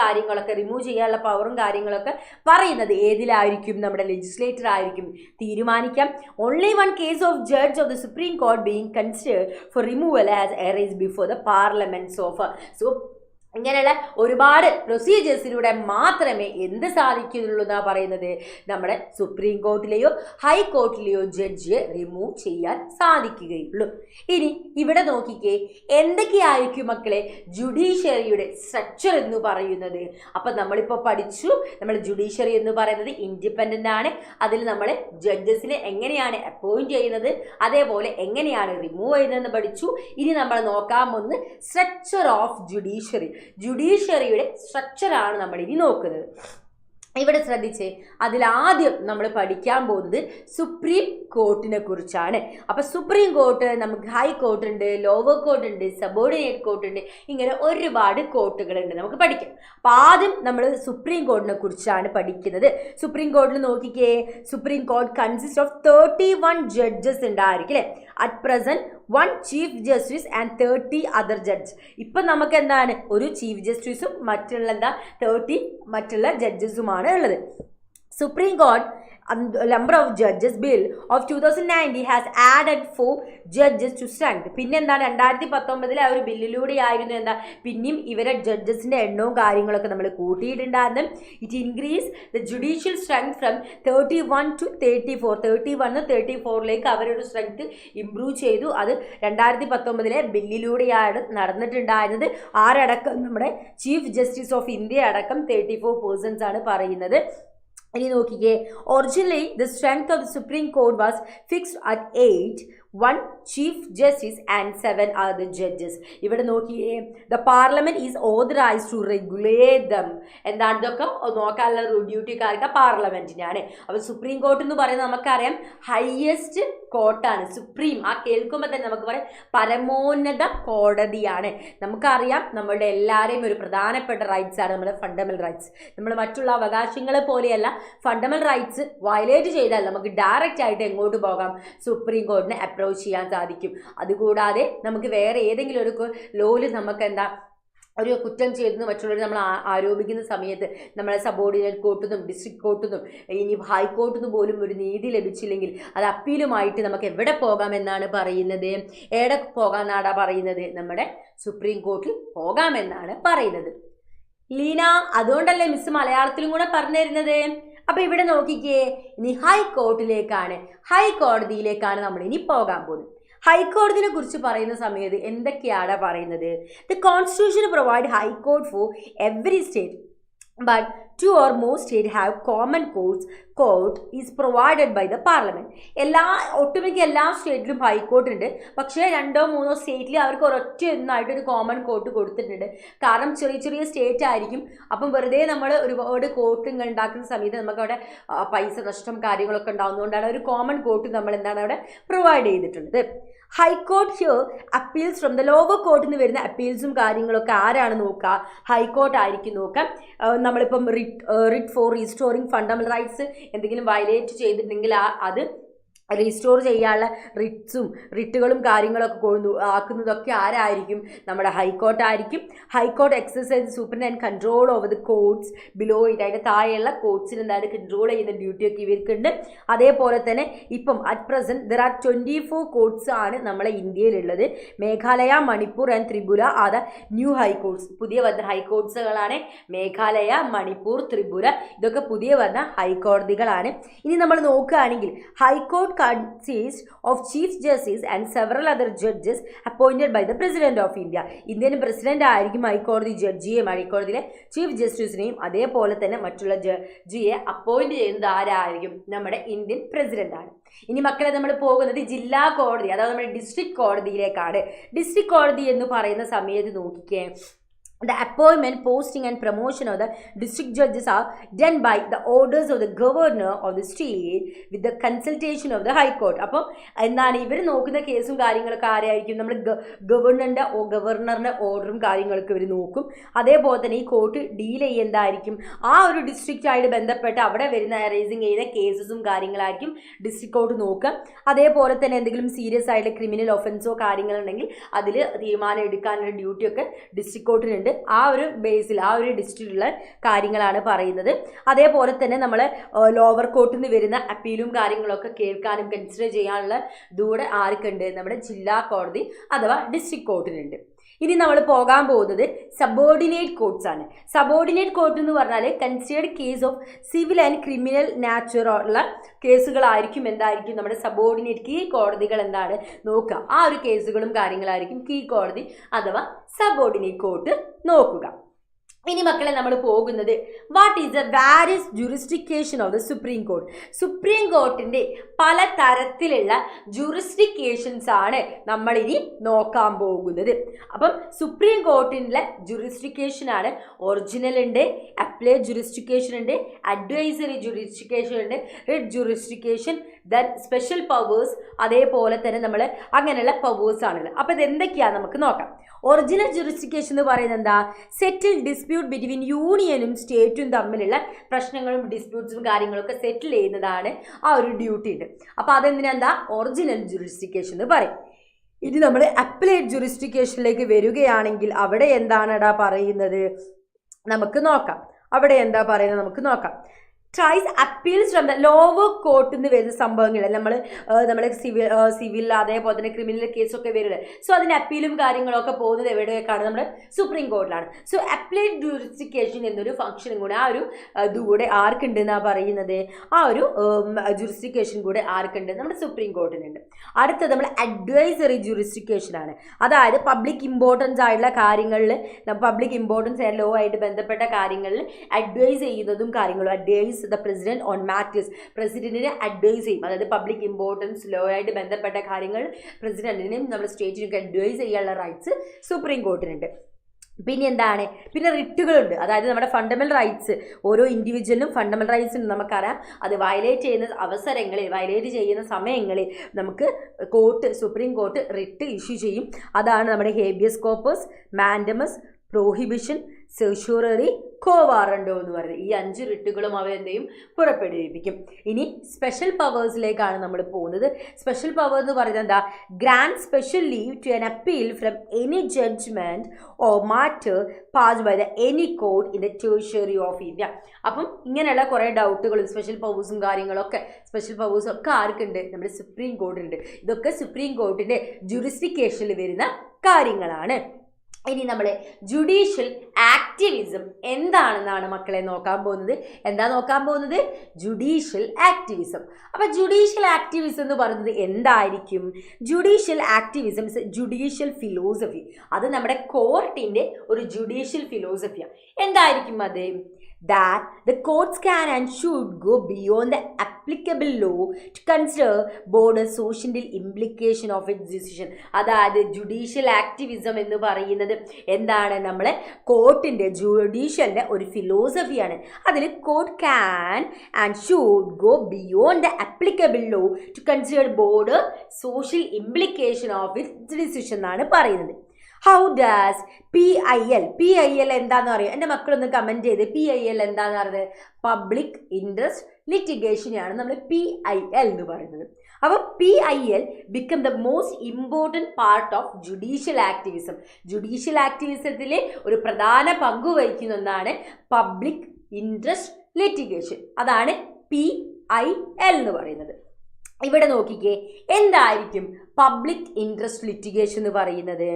കാര്യങ്ങളൊക്കെ പറയുന്നത് ഏതിലായിരിക്കും, നമ്മുടെ ലെജിസ്ലേറ്റർ ആയിരിക്കും തീരുമാനിക്കാം. Only one case of judge of the supreme Court being considered for removal has arised before the parliament sofa. So ഇങ്ങനെയുള്ള ഒരുപാട് പ്രൊസീജിയേഴ്സിലൂടെ മാത്രമേ എന്ത് സാധിക്കുന്നുള്ളൂ എന്നാണ് പറയുന്നത്, നമ്മുടെ സുപ്രീം കോർട്ടിലെയോ ഹൈക്കോർട്ടിലെയോ ജഡ്ജിയെ റിമൂവ് ചെയ്യാൻ സാധിക്കുകയുള്ളൂ. ഇനി ഇവിടെ നോക്കിക്കേ, എന്തൊക്കെയായിരിക്കും മക്കളെ ജുഡീഷ്യറിയുടെ സ്ട്രക്ചർ എന്ന് പറയുന്നത്. അപ്പം നമ്മളിപ്പോൾ പഠിച്ചു, നമ്മൾ ജുഡീഷ്യറി എന്ന് പറയുന്നത് ഇൻഡിപെൻഡൻ്റ് ആണ്. അതിൽ നമ്മൾ ജഡ്ജസിനെ എങ്ങനെയാണ് അപ്പോയിൻറ്റ് ചെയ്യുന്നത്, അതേപോലെ എങ്ങനെയാണ് റിമൂവ് ചെയ്യുന്നതെന്ന് പഠിച്ചു. ഇനി നമ്മൾ നോക്കാൻ പോകുന്നത് സ്ട്രക്ചർ ഓഫ് ജുഡീഷ്യറി. ജുഡീഷ്യറിയുടെ സ്ട്രക്ചറാണ് നമ്മൾ ഇനി നോക്കുന്നത്. ഇവിടെ ശ്രദ്ധിച്ചേ, അതിലാദ്യം നമ്മൾ പഠിക്കാൻ പോകുന്നത് സുപ്രീം കോർട്ടിനെ കുറിച്ചാണ്. അപ്പോൾ സുപ്രീം കോർട്ട് നമുക്ക് ഹൈ കോർട്ട് ഉണ്ട്, ലോവർ കോർട്ട് ഉണ്ട്, സബോർഡിനേറ്റ് കോർട്ട് ഉണ്ട്, ഇങ്ങനെ ഒരുപാട് കോർട്ടുകളുണ്ട് നമുക്ക് പഠിക്കാം. അപ്പോൾ ആദ്യം നമ്മൾ സുപ്രീം കോർട്ടിനെ കുറിച്ചാണ് പഠിക്കുന്നത്. സുപ്രീം കോർട്ടിൽ നോക്കിക്കേ, supreme court consist of 31 judges ഉണ്ടായിരിക്കും അല്ലേ. At present 1 chief justice and 30 other judge. ഇപ്പം നമുക്ക് എന്താണ് ഒരു ചീഫ് ജസ്റ്റിസും മറ്റുള്ള 30 മറ്റുള്ള ജഡ്ജസുമാണ് ഉള്ളത്. Supreme court number of judges bill of 2090 has added 4 judges to strength. പിന്നെ എന്താണ് 2019 ആ ഒരു ബില്ലിലൂടെ ആയിരുന്നു എന്താ പിന്നെയും ഇവരെ ജഡ്ജസിന്റെ എണ്ണവും കാര്യങ്ങളൊക്കെ നമ്മൾ കൂട്ടിയിട്ടുണ്ടായിരുന്നു. It increase the judicial strength from 31 to 34. 31 34ലേക്ക് അവരുടെ സ്ട്രെങ്ത് ഇംപ്രൂവ് ചെയ്തു. അത് 2019 ബില്ലിലൂടെയാണ് നടന്നിട്ടുണ്ടായിരുന്നത്. ആരടക്കം നമ്മുടെ ചീഫ് ജസ്റ്റിസ് ഓഫ് ഇന്ത്യ അടക്കം 34 persons ആണ് പറയുന്നത്. ഇനി നോക്കിക്കേ, originally the strength of the supreme court was fixed at 8, 1 chief justice and 7 other judges. ഇവിടെ നോക്കിയേ, the parliament is authorised to regulate them. എന്താണ് ഇതൊക്കെ നോക്കാനുള്ള ഡ്യൂട്ടിക്കാർക്ക് പാർലമെന്റിനാണ്. അപ്പോൾ സുപ്രീം കോർട്ട് എന്ന് പറയുന്നത് നമുക്കറിയാം ഹയസ്റ്റ് കോർട്ടാണ്. സുപ്രീം ആ കേൾക്കുമ്പോൾ തന്നെ നമുക്ക് പറയാം പരമോന്നത കോടതിയാണ്. നമുക്കറിയാം നമ്മളുടെ എല്ലാവരെയും ഒരു പ്രധാനപ്പെട്ട റൈറ്റ്സ് ആണ് നമ്മുടെ ഫണ്ടമെന്റൽ റൈറ്റ്സ്. നമ്മൾ മറ്റുള്ള അവകാശങ്ങളെ പോലെയല്ല, ഫണ്ടമെന്റൽ റൈറ്റ്സ് വയലേറ്റ് ചെയ്താൽ നമുക്ക് ഡയറക്റ്റ് ആയിട്ട് എങ്ങോട്ട് പോകാം, സുപ്രീം കോർട്ടിനെ അപ്രോച്ച് ചെയ്യാൻ സാധിക്കും. അതുകൂടാതെ നമുക്ക് വേറെ ഏതെങ്കിലും ഒരു ലോയിൽ നമുക്ക് എന്താ ഒരു കുറ്റം ചെയ്തെന്ന് മറ്റുള്ളവർ നമ്മൾ ആരോപിക്കുന്ന സമയത്ത് നമ്മളെ സബോർഡിനേറ്റ് കോർട്ടിൽ നിന്നും ഡിസ്ട്രിക്ട് കോർട്ടിൽ നിന്നും ഇനി ഹൈക്കോർട്ടിൽ നിന്നും പോലും ഒരു നീതി ലഭിച്ചില്ലെങ്കിൽ അത് അപ്പീലുമായിട്ട് നമുക്ക് എവിടെ പോകാമെന്നാണ് പറയുന്നത്, എവിടെ പോകാമെന്നാണ് പറയുന്നത്, നമ്മുടെ സുപ്രീം കോർട്ടിൽ പോകാമെന്നാണ് പറയുന്നത്. ലീന, അതുകൊണ്ടല്ലേ മിസ് മലയാളത്തിലും കൂടെ പറഞ്ഞു തരുന്നത്. അപ്പോൾ ഇവിടെ നോക്കിക്കേ, ഇനി ഹൈക്കോടതിയിലേക്കാണ് നമ്മൾ ഇനി പോകാൻ പോകുന്നത്. ഹൈക്കോടതിനെ കുറിച്ച് പറയുന്ന സമയത്ത് എന്തൊക്കെയാണ് പറയുന്നത്? The constitution provide high court for every state but 2 or more states have common court is provided by the parliament. ഒട്ടുമിക്ക എല്ലാ സ്റ്റേറ്റിലും ഹൈക്കോർട്ട് ഉണ്ട്. പക്ഷേ 2-3 സ്റ്റേറ്റിൽ അവർക്ക് ഒരൊറ്റ കോമൺ കോർട്ട് കൊടുത്തിട്ടുണ്ട്. കാരണം ചെറിയ ചെറിയ സ്റ്റേറ്റ് ആയിരിക്കും. അപ്പം വെറുതെ നമ്മൾ ഒരുപാട് കോർട്ടുകൾ ഉണ്ടാക്കുന്ന സമയത്ത് നമുക്ക് അവിടെ പൈസ നഷ്ടം കാര്യങ്ങളൊക്കെ ഉണ്ടാകുന്നതുകൊണ്ടാണ് ഒരു കോമൺ കോർട്ട് നമ്മൾ എന്താണ് അവിടെ പ്രൊവൈഡ് ചെയ്തിട്ടുള്ളത്. High court here appeals from the lower കോർട്ടിൽ നിന്ന് വരുന്ന അപ്പീൽസും കാര്യങ്ങളൊക്കെ ആരാണ് നോക്കുക? ഹൈക്കോർട്ട് ആയിരിക്കും നോക്കാം. നമ്മളിപ്പം writ for restoring fundamental rights എന്തെങ്കിലും വയലേറ്റ് ചെയ്തിട്ടുണ്ടെങ്കിൽ അത് റീസ്റ്റോർ ചെയ്യാനുള്ള റിട്ടുകളും കാര്യങ്ങളൊക്കെ ആക്കുന്നതൊക്കെ ആരായിരിക്കും? നമ്മുടെ ഹൈക്കോർട്ടായിരിക്കും. High Court exercise superintend and control over the courts below it. അതിൻ്റെ താഴെയുള്ള കോർട്സിന് എന്താണ് കൺട്രോൾ ചെയ്യുന്ന ഡ്യൂട്ടിയൊക്കെ ഇവർക്കുണ്ട്. അതേപോലെ തന്നെ ഇപ്പം at present there are 24 courts ആണ് നമ്മളെ ഇന്ത്യയിലുള്ളത്. Meghalaya, Manipur and Tripura are the new high courts. പുതിയ വന്ന ഹൈക്കോർട്സുകളാണ് മേഘാലയ, മണിപ്പൂർ, ത്രിപുര. ഇതൊക്കെ പുതിയ വന്ന ഹൈക്കോടതികളാണ്. ഇനി നമ്മൾ നോക്കുകയാണെങ്കിൽ high court consists of Chief Justice and several other judges appointed by the President of India. Indian president ആയിരിക്കും ഹൈക്കോടതി ജഡ്ജിയെയും ഹൈക്കോടതിയിലെ ചീഫ് ജസ്റ്റിസിനെയും അതേപോലെ തന്നെ മറ്റുള്ള ജഡ്ജിയെ അപ്പോയിന്റ് ചെയ്യുന്നത് ആരായിരിക്കും? നമ്മുടെ ഇന്ത്യൻ പ്രസിഡന്റ് ആണ്. ഇനി മക്കളെ നമ്മൾ പോകുന്നത് ജില്ലാ കോടതി അഥവാ നമ്മുടെ ഡിസ്ട്രിക്ട് കോടതിയിലേക്കാണ്. ഡിസ്ട്രിക്ട് കോടതി എന്ന് പറയുന്ന സമയത്ത് നോക്കിക്കേ, the appointment, posting and promotion of the district judges are done by the orders of the governor of the state with the consultation of the high court. അപ്പം എന്താണ് ഇവർ നോക്കുന്ന കേസും കാര്യങ്ങളൊക്കെ ആരായിരിക്കും? നമ്മൾ ഗവർണറിൻ്റെ ഓർഡറും കാര്യങ്ങളൊക്കെ ഇവർ നോക്കും. അതേപോലെ തന്നെ ഈ കോർട്ട് ഡീൽ ചെയ്യുന്നതായിരിക്കും ആ ഒരു ഡിസ്ട്രിക്റ്റായിട്ട് ബന്ധപ്പെട്ട് അവിടെ വരുന്ന റേസിങ് ചെയ്യുന്ന കേസസും കാര്യങ്ങളായിരിക്കും ഡിസ്ട്രിക്ട് കോർട്ട് നോക്കുക. അതേപോലെ തന്നെ എന്തെങ്കിലും സീരിയസ് ആയിട്ടുള്ള ക്രിമിനൽ ഒഫൻസോ കാര്യങ്ങളുണ്ടെങ്കിൽ അതിൽ തീരുമാനം എടുക്കാനുള്ള ഡ്യൂട്ടിയൊക്കെ ഡിസ്ട്രിക്ട് കോർട്ടിനുണ്ട്. ആ ഒരു ബേസിൽ ആ ഒരു ഡിസ്ട്രിക്റ്റിലുള്ള കാര്യങ്ങളാണ് പറയുന്നത്. അതേപോലെ തന്നെ നമ്മൾ ലോവർ കോർട്ടിൽ നിന്ന് വരുന്ന അപ്പീലും കാര്യങ്ങളൊക്കെ കേൾക്കാനും കൺസിഡർ ചെയ്യാനുള്ള ദൂടെ ആർക്കുണ്ട്? നമ്മുടെ ജില്ലാ കോടതി അഥവാ ഡിസ്ട്രിക്ട് കോർട്ടിനുണ്ട്. ഇനി നമ്മൾ പോകാൻ പോകുന്നത് സബോർഡിനേറ്റ് കോർട്ട്സ് ആണ്. സബോർഡിനേറ്റ് കോർട്ട് എന്ന് പറഞ്ഞാൽ considered case of civil and criminal natural ഉള്ള കേസുകളായിരിക്കും എന്തായിരിക്കും നമ്മുടെ സബോർഡിനേറ്റ് കീഴ് കോടതികൾ എന്താണ് നോക്കുക. ആ ഒരു കേസുകളും കാര്യങ്ങളായിരിക്കും കീഴ് കോടതി അഥവാ സബോർഡിനേറ്റ് കോർട്ട് നോക്കുക. ഇനി മക്കളെ നമ്മൾ പോകുന്നത് what is the various jurisdiction of the supreme Court. Supreme കോർട്ടിൻ്റെ പല തരത്തിലുള്ള ജുറിസ്ഡിക്കേഷൻസ് ആണ് നമ്മളിനി നോക്കാൻ പോകുന്നത്. അപ്പം സുപ്രീം കോർട്ടിൻ്റെ ജുറിസ്ഡിക്കേഷൻ ആണ് ഒറിജിനൽ ഉണ്ട്, അപ്ലൈഡ് ജുറിസ്ഡിക്കേഷൻ ഉണ്ട്, അഡ്വൈസറി ജുറിസ്ഡിക്കേഷൻ ഉണ്ട്, റിട്ട് ജുറിസ്ഡിക്കേഷൻ, ദെൻ സ്പെഷ്യൽ പവേഴ്സ്, അതേപോലെ തന്നെ നമ്മൾ അങ്ങനെയുള്ള പവേഴ്സ് ആണുള്ളത്. അപ്പോൾ ഇതെന്തൊക്കെയാണ് നമുക്ക് നോക്കാം. ഒറിജിനൽ ജുറിസ്ഡിക്കേഷൻ എന്ന് പറയുന്നത് എന്താ? സെറ്റിൽ ഡിസ്പ്യൂട്ട് ബിറ്റ്വീൻ യൂണിയനും സ്റ്റേറ്റും തമ്മിലുള്ള പ്രശ്നങ്ങളും ഡിസ്പ്യൂട്ട്സും കാര്യങ്ങളൊക്കെ സെറ്റിൽ ചെയ്യുന്നതാണ് ആ ഒരു ഡ്യൂട്ടി ഉണ്ട്. അപ്പോൾ അതെന്തിനാ ഒറിജിനൽ ജുറിസ്ഡിക്കേഷൻ എന്ന് പറയും. ഇനി നമ്മൾ അപ്ലൈഡ് ജുറിസ്ഡിക്കേഷനിലേക്ക് വരികയാണെങ്കിൽ അവിടെ എന്താണ് പറയുന്നത് നമുക്ക് നോക്കാം. അവിടെ എന്താ പറയുന്നത് നമുക്ക് നോക്കാം. Tries appeals from the lower കോർട്ടിൽ നിന്ന് വരുന്ന സംഭവങ്ങൾ നമ്മൾ സിവിൽ അതേപോലെ തന്നെ ക്രിമിനൽ കേസൊക്കെ വരുന്നത്. സോ അതിന് അപ്പീലും കാര്യങ്ങളൊക്കെ പോകുന്നത് എവിടെയൊക്കെയാണ്? നമ്മുടെ സുപ്രീം കോർട്ടിലാണ്. സോ അപ്ലൈഡ് ജുറിസ്ഡിക്കേഷൻ എന്നൊരു ഫംഗ്ഷനും കൂടെ ആ ഒരു ഇതുകൂടെ ആർക്കുണ്ട് എന്നാണ് പറയുന്നത്? ആ ഒരു ജുറിസ്ഡിക്കേഷൻ കൂടെ ആർക്കുണ്ട്? നമ്മുടെ സുപ്രീം കോർട്ടിനുണ്ട്. അടുത്തത് നമ്മൾ അഡ്വൈസറി ജുറിസ്ഡിക്കേഷൻ ആണ്. അതായത് പബ്ലിക് ഇമ്പോർട്ടൻസ് ആയിട്ടുള്ള കാര്യങ്ങളിൽ പബ്ലിക് ഇമ്പോർട്ടൻസ് ആൻഡ് ലോ ആയിട്ട് ബന്ധപ്പെട്ട കാര്യങ്ങളിൽ അഡ്വൈസ് ചെയ്യുന്നതും കാര്യങ്ങളും. Advise the president on matters. പ്രസിഡന്റിനെ അഡ്വൈസ് ചെയ്യും. അതായത് പബ്ലിക് ഇമ്പോർട്ടൻസ് ലോ ആയിട്ട് ബന്ധപ്പെട്ട കാര്യങ്ങൾ പ്രസിഡന്റിനും നമ്മുടെ സ്റ്റേറ്റിനൊക്കെ അഡ്വൈസ് ചെയ്യാനുള്ള റൈറ്റ്സ് സുപ്രീം കോർട്ടിനുണ്ട്. പിന്നെ എന്താണ്? പിന്നെ റിട്ടുകളുണ്ട്. അതായത് നമ്മുടെ ഫണ്ടമെന്റൽ റൈറ്റ്സ്, ഓരോ ഇൻഡിവിജ്വലിനും ഫണ്ടമെന്റൽ റൈറ്റ്സ് ഉണ്ട് നമുക്കറിയാം. അത് വയലേറ്റ് ചെയ്യുന്ന അവസരങ്ങളിൽ, വയലേറ്റ് ചെയ്യുന്ന സമയങ്ങളിൽ നമുക്ക് സുപ്രീം കോർട്ട് റിട്ട് ഇഷ്യൂ ചെയ്യും. അതാണ് നമ്മുടെ habeas corpus, mandamus, prohibition, certiorari, quo warranto എന്ന് പറയുന്നത്. ഈ 5 റിട്ടുകളും അവ എന്തെയും പുറപ്പെടുവിപ്പിക്കും. ഇനി സ്പെഷ്യൽ പവേഴ്സിലേക്കാണ് നമ്മൾ പോകുന്നത്. സ്പെഷ്യൽ പവർ എന്ന് പറയുന്നത് എന്താ? Grant special leave to an appeal from any judgment or matter passed by the any court in the territory of India. അപ്പം ഇങ്ങനെയുള്ള കുറേ ഡൗട്ടുകളും സ്പെഷ്യൽ പവേഴ്സും കാര്യങ്ങളൊക്കെ സ്പെഷ്യൽ പവേഴ്സും ഒക്കെ ആർക്കുണ്ട്? നമ്മുടെ സുപ്രീം കോർട്ടിനുണ്ട്. ഇതൊക്കെ സുപ്രീം കോർട്ടിൻ്റെ ജുറിസ്ഡിക്കേഷനിൽ വരുന്ന കാര്യങ്ങളാണ്. ഇനി നമ്മൾ ജുഡീഷ്യൽ ആക്ടിവിസം എന്താണെന്നാണ് മക്കളെ നോക്കാൻ പോകുന്നത്. എന്താ നോക്കാൻ പോകുന്നത്? Judicial activism. അപ്പോൾ ജുഡീഷ്യൽ ആക്ടിവിസം എന്ന് പറയുന്നത് എന്തായിരിക്കും? Judicial activism is judicial philosophy. അത് നമ്മുടെ കോർട്ടിൻ്റെ ഒരു ജുഡീഷ്യൽ ഫിലോസഫിയാണ്. എന്തായിരിക്കും അത്? That the courts can and should go beyond the applicable law to consider broader social implication of its decision. അതായത് ജുഡീഷ്യൽ ആക്ടിവിസം എന്ന് പറയുന്നത് എന്താണ്? നമ്മളെ കോർട്ടിൻ്റെ ജുഡീഷ്യലിൻ്റെ ഒരു ഫിലോസഫിയാണ്. അതിൽ court can and should go beyond the applicable law to consider broader social implication of its decision എന്നാണ് പറയുന്നത്. ഹൗ ഡാസ് PIL എന്താന്ന് പറയും? എൻ്റെ മക്കളൊന്ന് കമൻറ്റ് ചെയ്ത് PIL എന്താന്ന് പറയുന്നത്? പബ്ലിക് ഇൻട്രസ്റ്റ് ലിറ്റിഗേഷനെയാണ് നമ്മൾ PIL എന്ന് പറയുന്നത്. അപ്പോൾ PIL become the most important part of judicial activism. Judicial ആക്ടിവിസത്തിൽ ഒരു പ്രധാന പങ്ക് വഹിക്കുന്ന ഒന്നാണ് പബ്ലിക് ഇൻട്രസ്റ്റ് ലിറ്റിഗേഷൻ. അതാണ് PIL എന്ന് പറയുന്നത്. ഇവിടെ നോക്കിക്കേ, എന്തായിരിക്കും പബ്ലിക് ഇൻട്രസ്റ്റ് ലിറ്റിഗേഷൻ എന്ന് പറയുന്നത്?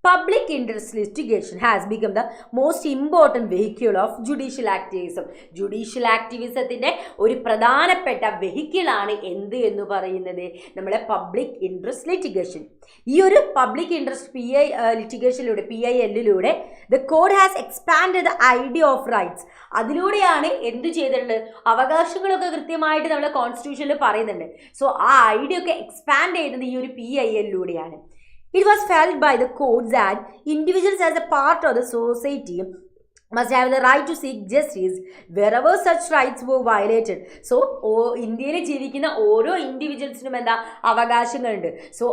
Public interest litigation has become the most important vehicle of judicial activism. Judicial ആക്ടിവിസത്തിൻ്റെ ഒരു പ്രധാനപ്പെട്ട വെഹിക്കിളാണ് എന്ത് എന്ന് പറയുന്നത്? നമ്മളെ പബ്ലിക് ഇൻട്രസ്റ്റ് ലിറ്റിഗേഷൻ. ഈ ഒരു പബ്ലിക് ഇൻട്രസ്റ്റ് ലിറ്റിഗേഷനിലൂടെ PIL the court has expanded the idea of rights. അതിലൂടെയാണ് എന്ത് ചെയ്തിട്ടുള്ളത്? അവകാശങ്ങളൊക്കെ കൃത്യമായിട്ട് നമ്മളെ കോൺസ്റ്റിറ്റ്യൂഷനിൽ പറയുന്നുണ്ട്. സോ ആ ഐഡിയ ഒക്കെ എക്സ്പാൻഡ് ചെയ്യുന്നത് ഈ ഒരു PIL. It was felt by the courts that individuals as a part of the society must have the right to seek justice wherever such rights were violated. So ഇന്ത്യയിൽ ജീവിക്കുന്ന ഓരോ ഇൻഡിവിജ്വൽസിനും എന്താ അവകാശങ്ങളുണ്ട്. So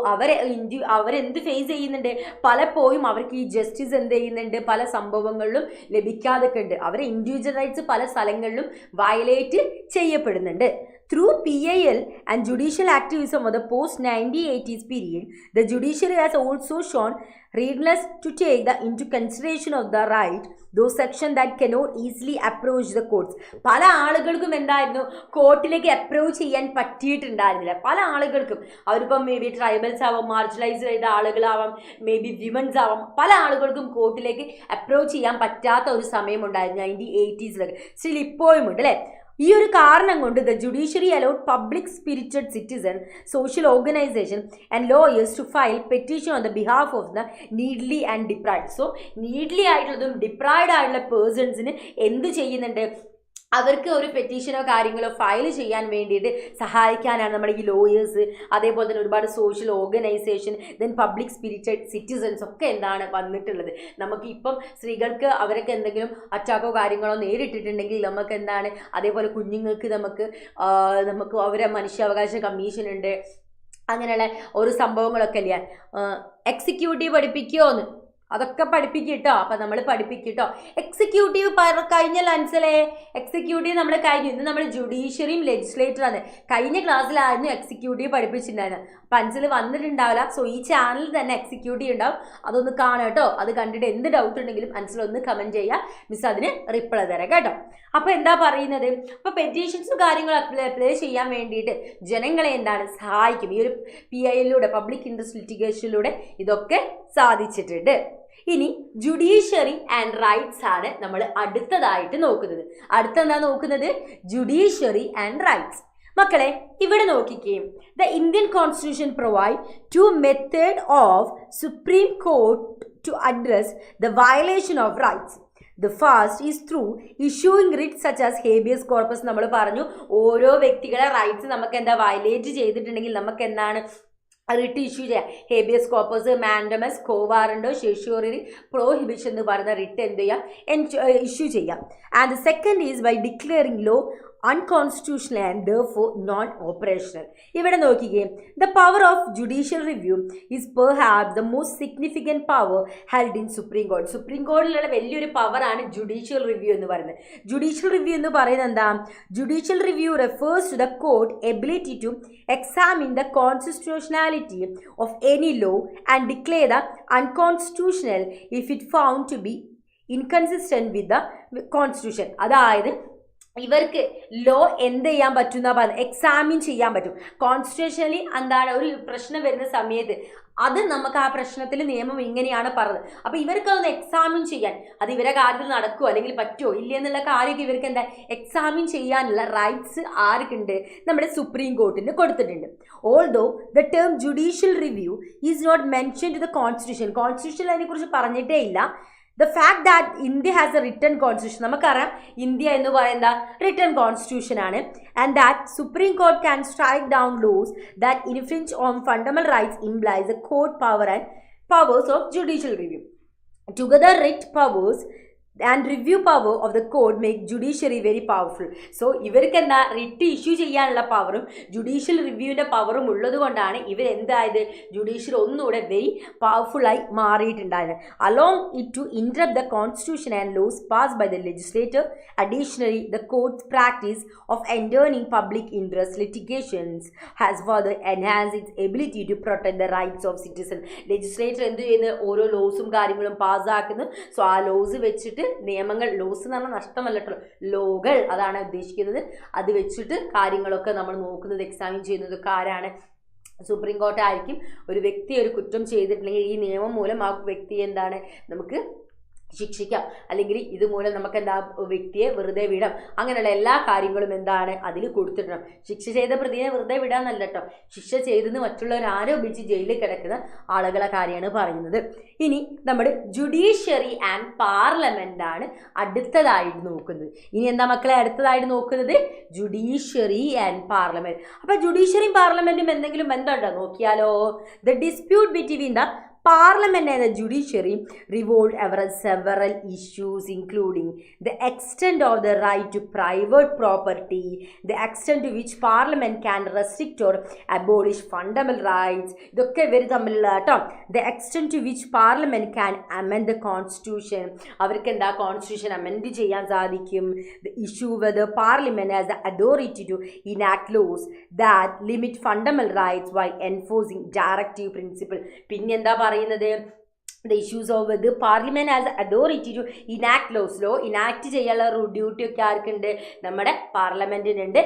അവരെന്ത് face ചെയ്യുന്നുണ്ട്? പലപ്പോഴും അവർക്ക് ഈ ജസ്റ്റിസ് എന്ത് ചെയ്യുന്നുണ്ട്? പല സംഭവങ്ങളിലും ലഭിക്കാതൊക്കെ ഉണ്ട്. അവരെ ഇൻഡിവിജ്വൽ റൈറ്റ്സ് പല സ്ഥലങ്ങളിലും വയലേറ്റ് ചെയ്യപ്പെടുന്നുണ്ട്. Through PIL and judicial activism of the post-1980s period, the judiciary has also shown readiness to take into consideration of the right those sections that cannot easily approach the courts. പല ആളുകൾക്കും എന്തായിരുന്നു? കോർട്ടിലേക്ക് approach ചെയ്യാൻ പറ്റിയിട്ടുണ്ടായിരുന്നില്ല. പല ആളുകൾക്കും അവരിപ്പം may be tribals ആവാം, marginalised ആയിട്ട് ആളുകളാവാം, may be women's ആവാം. പല ആളുകൾക്കും കോർട്ടിലേക്ക് അപ്രോച്ച് ചെയ്യാൻ പറ്റാത്ത ഒരു സമയം ഉണ്ടായിരുന്നു 1980s. സ്റ്റിൽ ഇപ്പോഴും ഉണ്ട് അല്ലേ? ഈ ഒരു കാരണം കൊണ്ട് the judiciary allowed public spirited citizen, social organisation and lawyers to file petition on the behalf of the needy and deprived. So needy ആയിട്ടുള്ളതും ഡിപ്രൈവ്ഡ് ആയിട്ടുള്ള പേഴ്സൺസിന് എന്ത് ചെയ്യുന്നുണ്ട്? അവർക്ക് ഒരു പെറ്റീഷനോ കാര്യങ്ങളോ ഫയൽ ചെയ്യാൻ വേണ്ടിയിട്ട് സഹായിക്കാനാണ് നമ്മുടെ ഈ ലോയേഴ്സ്, അതേപോലെ തന്നെ ഒരുപാട് social organisation, then public spirited citizens ഒക്കെ എന്താണ് വന്നിട്ടുള്ളത്. നമുക്ക് ഇപ്പം സ്ത്രീകൾക്ക് അവരൊക്കെ എന്തെങ്കിലും അറ്റാക്കോ കാര്യങ്ങളോ നേരിട്ടിട്ടുണ്ടെങ്കിൽ നമുക്ക് എന്താണ്, അതേപോലെ കുഞ്ഞുങ്ങൾക്ക് നമുക്ക് അവരെ മനുഷ്യാവകാശ കമ്മീഷൻ ഉണ്ട്. അങ്ങനെയുള്ള ഒരു സംഭവങ്ങളൊക്കെ ഇല്ല. എക്സിക്യൂട്ടീവ് പഠിപ്പിക്കുമോന്ന് അതൊക്കെ പഠിപ്പിക്കും കേട്ടോ. അപ്പം നമ്മൾ പഠിപ്പിക്കും കേട്ടോ. എക്സിക്യൂട്ടീവ് കഴിഞ്ഞാൽ മനസ്സിലേ, എക്സിക്യൂട്ടീവ് നമ്മൾ കഴിഞ്ഞു. ഇന്ന് നമ്മൾ ജുഡീഷ്യറിയും ലെജിസ്ലേറ്ററാണ്. കഴിഞ്ഞ ക്ലാസ്സിലായിരുന്നു എക്സിക്യൂട്ടീവ് പഠിപ്പിച്ചിട്ടുണ്ടായിരുന്നു. അപ്പം മനസ്സിൽ വന്നിട്ടുണ്ടാവില്ല. സോ ഈ ചാനലിൽ തന്നെ എക്സിക്യൂട്ടീവ് ഉണ്ടാവും. അതൊന്ന് കാണാം കേട്ടോ. അത് കണ്ടിട്ട് എന്ത് ഡൗട്ട് ഉണ്ടെങ്കിലും മനസ്സിലൊന്ന് കമൻറ്റ് ചെയ്യുക. മിസ് അതിന് റിപ്ലൈ തരാം കേട്ടോ. അപ്പോൾ എന്താ പറയുന്നത്? അപ്പോൾ പെറ്റീഷൻസും കാര്യങ്ങളും അപ്ലൈ ചെയ്യാൻ വേണ്ടിയിട്ട് ജനങ്ങളെ എന്താണ് സഹായിക്കും. ഈ ഒരു PIL പബ്ലിക് ഇൻട്രസ്റ്റ് ലിറ്റിഗേഷനിലൂടെ ഇതൊക്കെ സാധിച്ചിട്ടുണ്ട്. ഇനി ജുഡീഷ്യറി ആൻഡ് റൈറ്റ്സ് ആണ് നമ്മൾ അടുത്തതായിട്ട് നോക്കുന്നത്. അടുത്തെന്താ നോക്കുന്നത്? Judiciary and rights. മക്കളെ ഇവിടെ നോക്കിക്കേ, the Indian constitution provide 2 method of supreme court to address the violation of rights. The first is through issuing writs such as habeas corpus. നമ്മൾ പറഞ്ഞു ഓരോ വ്യക്തികളെ റൈറ്റ്സ് നമുക്ക് എന്താ വയലേറ്റ് ചെയ്തിട്ടുണ്ടെങ്കിൽ നമുക്ക് എന്താണ് റിട്ട് ഇഷ്യൂ ചെയ്യാം. Habeas corpus, mandamus, quo warranto, certiorari prohibition എന്ന് പറയുന്ന റിട്ട് എന്ത് ചെയ്യാം? ഇഷ്യൂ ചെയ്യാം. And the second is by declaring law unconstitutional and therefore non-operational. ഇവിടെ നോക്കിക്കേ, the power of judicial review is perhaps the most significant power held in Supreme Court. Supreme കോടതിയിലുള്ള വലിയൊരു പവറാണ് ജുഡീഷ്യൽ റിവ്യൂ എന്ന് പറയുന്നത്. ജുഡീഷ്യൽ റിവ്യൂ എന്ന് പറയുന്നത് എന്താ? Judicial review refers to the court ability to examine the constitutionality of any law and declare the unconstitutional if it found to be inconsistent with the constitution. അതായത് ഇവർക്ക് law എന്ത് ചെയ്യാൻ പറ്റും എന്നാ പറയുന്നത്? എക്സാമിൻ ചെയ്യാൻ പറ്റും. കോൺസ്റ്റിറ്റ്യൂഷനലി എന്താണ് ഒരു പ്രശ്നം വരുന്ന സമയത്ത് അത് നമുക്ക് ആ പ്രശ്നത്തിൽ നിയമം ഇങ്ങനെയാണ് പറഞ്ഞത്. അപ്പോൾ ഇവർക്ക് അതൊന്ന് എക്സാമിൻ ചെയ്യാൻ, അത് ഇവരെ കാര്യത്തിൽ നടക്കുമോ അല്ലെങ്കിൽ പറ്റുമോ ഇല്ല എന്നുള്ള കാര്യമൊക്കെ ഇവർക്ക് എന്താ എക്സാമിൻ ചെയ്യാനുള്ള റൈറ്റ്സ് ആർക്കുണ്ട്? നമ്മുടെ സുപ്രീം കോർട്ടിന് കൊടുത്തിട്ടുണ്ട്. Although the term judicial review is not mention to the constitution. Constitution അതിനെക്കുറിച്ച് പറഞ്ഞിട്ടേ ഇല്ല. The fact that India has a written constitution, നമുക്കറിയാം ഇന്ത്യ എന്ന് പറയുന്ന written constitution ആണ്. And that Supreme Court can strike down laws that infringe on fundamental rights implies the court power and powers of judicial review. Together, writ powers and review power of the code make judiciary very powerful. So ഇവർക്ക് എന്താ writ issue ചെയ്യാനുള്ള പവറും judicial റിവ്യൂവിൻ്റെ പവറും ഉള്ളത് കൊണ്ടാണ് ഇവരെന്തായത് judiciary ഒന്നുകൂടെ very പവർഫുള്ളായി മാറിയിട്ടുണ്ടായത്. Along it to interpret the constitution and laws pass by the legislator. Additionally the courts practice of entertaining public interest litigations has further enhance its ability to protect the rights of citizen. Legislator എന്ത് ചെയ്യുന്നത് ഓരോ ലോസും കാര്യങ്ങളും പാസ്സാക്കുന്നു. So ആ loss വെച്ചിട്ട് നിയമങ്ങൾ, loss എന്ന് പറഞ്ഞാൽ നഷ്ടമല്ല കേട്ടോ, ലോകൾ അതാണ് ഉദ്ദേശിക്കുന്നത്. അത് വെച്ചിട്ട് കാര്യങ്ങളൊക്കെ നമ്മൾ നോക്കുന്നത് എക്സാമിൻ ചെയ്യുന്നതൊക്കെ ആരാണ്? സുപ്രീം കോർട്ടായിരിക്കും. ഒരു വ്യക്തി ഒരു കുറ്റം ചെയ്തിട്ടുണ്ടെങ്കിൽ ഈ നിയമം മൂലം ആ വ്യക്തിയെ എന്താണ് നമുക്ക് ശിക്ഷിക്കാം, അല്ലെങ്കിൽ ഇതുമൂലം നമുക്ക് എന്താ വ്യക്തിയെ വെറുതെ വിടാം, അങ്ങനെയുള്ള എല്ലാ കാര്യങ്ങളും എന്താണ് അതിൽ കൊടുത്തിടണം. ശിക്ഷ ചെയ്ത പ്രതിയെ വെറുതെ വിടാന്നല്ല കേട്ടോ, ശിക്ഷ ചെയ്തെന്ന് മറ്റുള്ളവർ ആരോപിച്ച് ജയിലിൽ കിടക്കുന്ന ആളുകളെ കാര്യമാണ് പറയുന്നത്. ഇനി നമ്മുടെ ജുഡീഷ്യറി ആൻഡ് പാർലമെന്റ് ആണ് അടുത്തതായിട്ട് നോക്കുന്നത്. ഇനി എന്താ മക്കളെ അടുത്തതായിട്ട് നോക്കുന്നത്? Judiciary and parliament. അപ്പൊ ജുഡീഷ്യറിയും പാർലമെന്റും എന്തെങ്കിലും ബന്ധമുണ്ടോ നോക്കിയാലോ? The dispute between the Parliament and the judiciary revolved around several issues, including the extent of the right to private property, the extent to which Parliament can restrict or abolish fundamental rights. ഇതൊക്കെ ഇവർ തമ്മിലുള്ള കേട്ടോ. The extent to which Parliament can amend the Constitution. അവർക്ക് എന്താ constitution amend ചെയ്യാൻ സാധിക്കും. The issue whether Parliament has the authority to enact laws that limit fundamental rights while enforcing directive principle. പിന്നെന്താ പറയുന്നത്? The issues of whether Parliament has the authority to enact laws. Law enact ചെയ്യാനുള്ള duty ഒക്കെ ആർക്കുണ്ട്? നമ്മുടെ പാർലമെന്റിനുണ്ട്.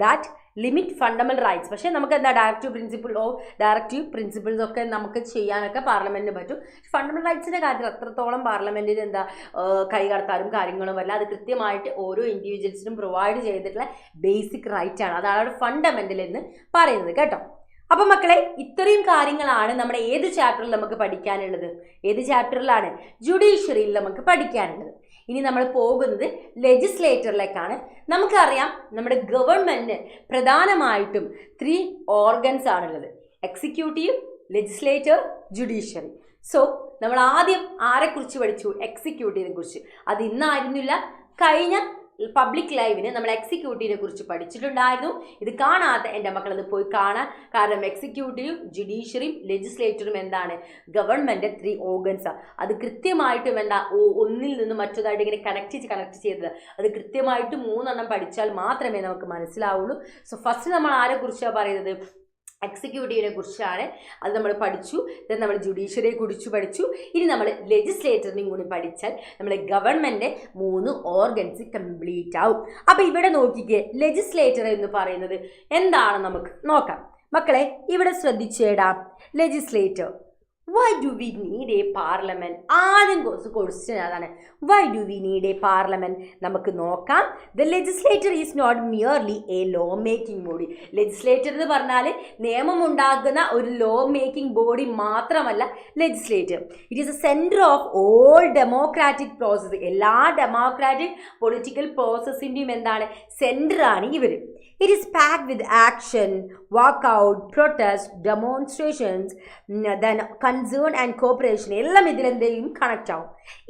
that limit fundamental rights. പക്ഷേ നമുക്ക് എന്താ directive principles ഒക്കെ നമുക്ക് ചെയ്യാനൊക്കെ പാർലമെന്റിന് പറ്റും. ഫണ്ടമെന്റൽ റൈറ്റ്സിൻ്റെ കാര്യത്തിൽ അത്രത്തോളം പാർലമെന്റിന് എന്താ കൈകടത്താനും കാര്യങ്ങളും അല്ല. അത് കൃത്യമായിട്ട് ഓരോ ഇൻഡിവിജ്വൽസിനും പ്രൊവൈഡ് ചെയ്തിട്ടുള്ള ബേസിക് റൈറ്റ് ആണ്. അതാണ് ഫണ്ടമെന്റൽ എന്ന് പറയുന്നത് കേട്ടോ. അപ്പം മക്കളെ ഇത്രയും കാര്യങ്ങളാണ് നമ്മുടെ ഏത് ചാപ്റ്ററിൽ നമുക്ക് പഠിക്കാനുള്ളത്? ഏത് ചാപ്റ്ററിലാണ്? ജുഡീഷ്യറിയിൽ നമുക്ക് പഠിക്കാനുള്ളത്. ഇനി നമ്മൾ പോകുന്നത് ലെജിസ്ലേറ്ററിലേക്കാണ്. നമുക്കറിയാം നമ്മുടെ ഗവൺമെൻറ് പ്രധാനമായിട്ടും 3 ഓർഗൻസ് ആണുള്ളത്: എക്സിക്യൂട്ടീവ്, ലെജിസ്ലേറ്റർ, ജുഡീഷ്യറി. സോ നമ്മൾ ആദ്യം ആരെക്കുറിച്ച് പഠിച്ചു? എക്സിക്യൂട്ടീവിനെ കുറിച്ച്. അത് ഇന്നായിരുന്നില്ല, കഴിഞ്ഞ പബ്ലിക് ലൈവിന് നമ്മൾ എക്സിക്യൂട്ടീവിനെ കുറിച്ച് പഠിച്ചിട്ടുണ്ടായിരുന്നു. ഇത് കാണാത്ത എൻ്റെ മക്കൾ അത് പോയി കാണാൻ. കാരണം എക്സിക്യൂട്ടീവും ജുഡീഷ്യറിയും ലെജിസ്ലേറ്ററും എന്താണ്? ഗവൺമെൻറ് 3 ഓർഗൻസാണ്. അത് കൃത്യമായിട്ടും എന്താ ഒന്നിൽ നിന്ന് മറ്റൊന്നായിട്ട് ഇങ്ങനെ കണക്ട് ചെയ്തത്. അത് കൃത്യമായിട്ട് 3 എണ്ണം പഠിച്ചാൽ മാത്രമേ നമുക്ക് മനസ്സിലാവുള്ളൂ. സോ ഫസ്റ്റ് നമ്മൾ ആരെക്കുറിച്ചാണ് പറയുന്നത്? എക്സിക്യൂട്ടീവിനെ കുറിച്ചാണ്. അത് നമ്മൾ പഠിച്ചു. ദെൻ നമ്മൾ ജുഡീഷ്യറിയെ കുറിച്ച് പഠിച്ചു. ഇനി നമ്മൾ ലെജിസ്ലേറ്ററിനെയും കൂടി പഠിച്ചാൽ നമ്മൾ ഗവൺമെൻറ് 3 ഓർഗൻസ് കംപ്ലീറ്റ് ആവും. അപ്പോൾ ഇവിടെ നോക്കിക്കേ, ലെജിസ്ലേറ്റർ എന്ന് പറയുന്നത് എന്താണ് നമുക്ക് നോക്കാം. മക്കളെ ഇവിടെ ശ്രദ്ധിച്ചേടാ, legislator. Why do we need a parliament? ആദ്യം ക്വസ്റ്റ്യൻ അതാണ്, why do we need a parliament? നമുക്ക് നോക്കാം. The legislator is not merely a law making body. Legislator എന്ന് പറഞ്ഞാൽ നിയമം ഉണ്ടാക്കുന്ന ഒരു ലോ മേക്കിംഗ് ബോഡി മാത്രമല്ല legislator. It is a centre of all democratic process. എല്ലാ ഡെമോക്രാറ്റിക് പൊളിറ്റിക്കൽ പ്രോസസ്സിൻ്റെയും എന്താണ് സെൻറ്ററാണ് ഇവർ. It is packed with action, walkout, protest, demonstrations, then concern and cooperation. എല്ലാം ഇതിലെന്തെയും കണക്റ്റ് ആവും.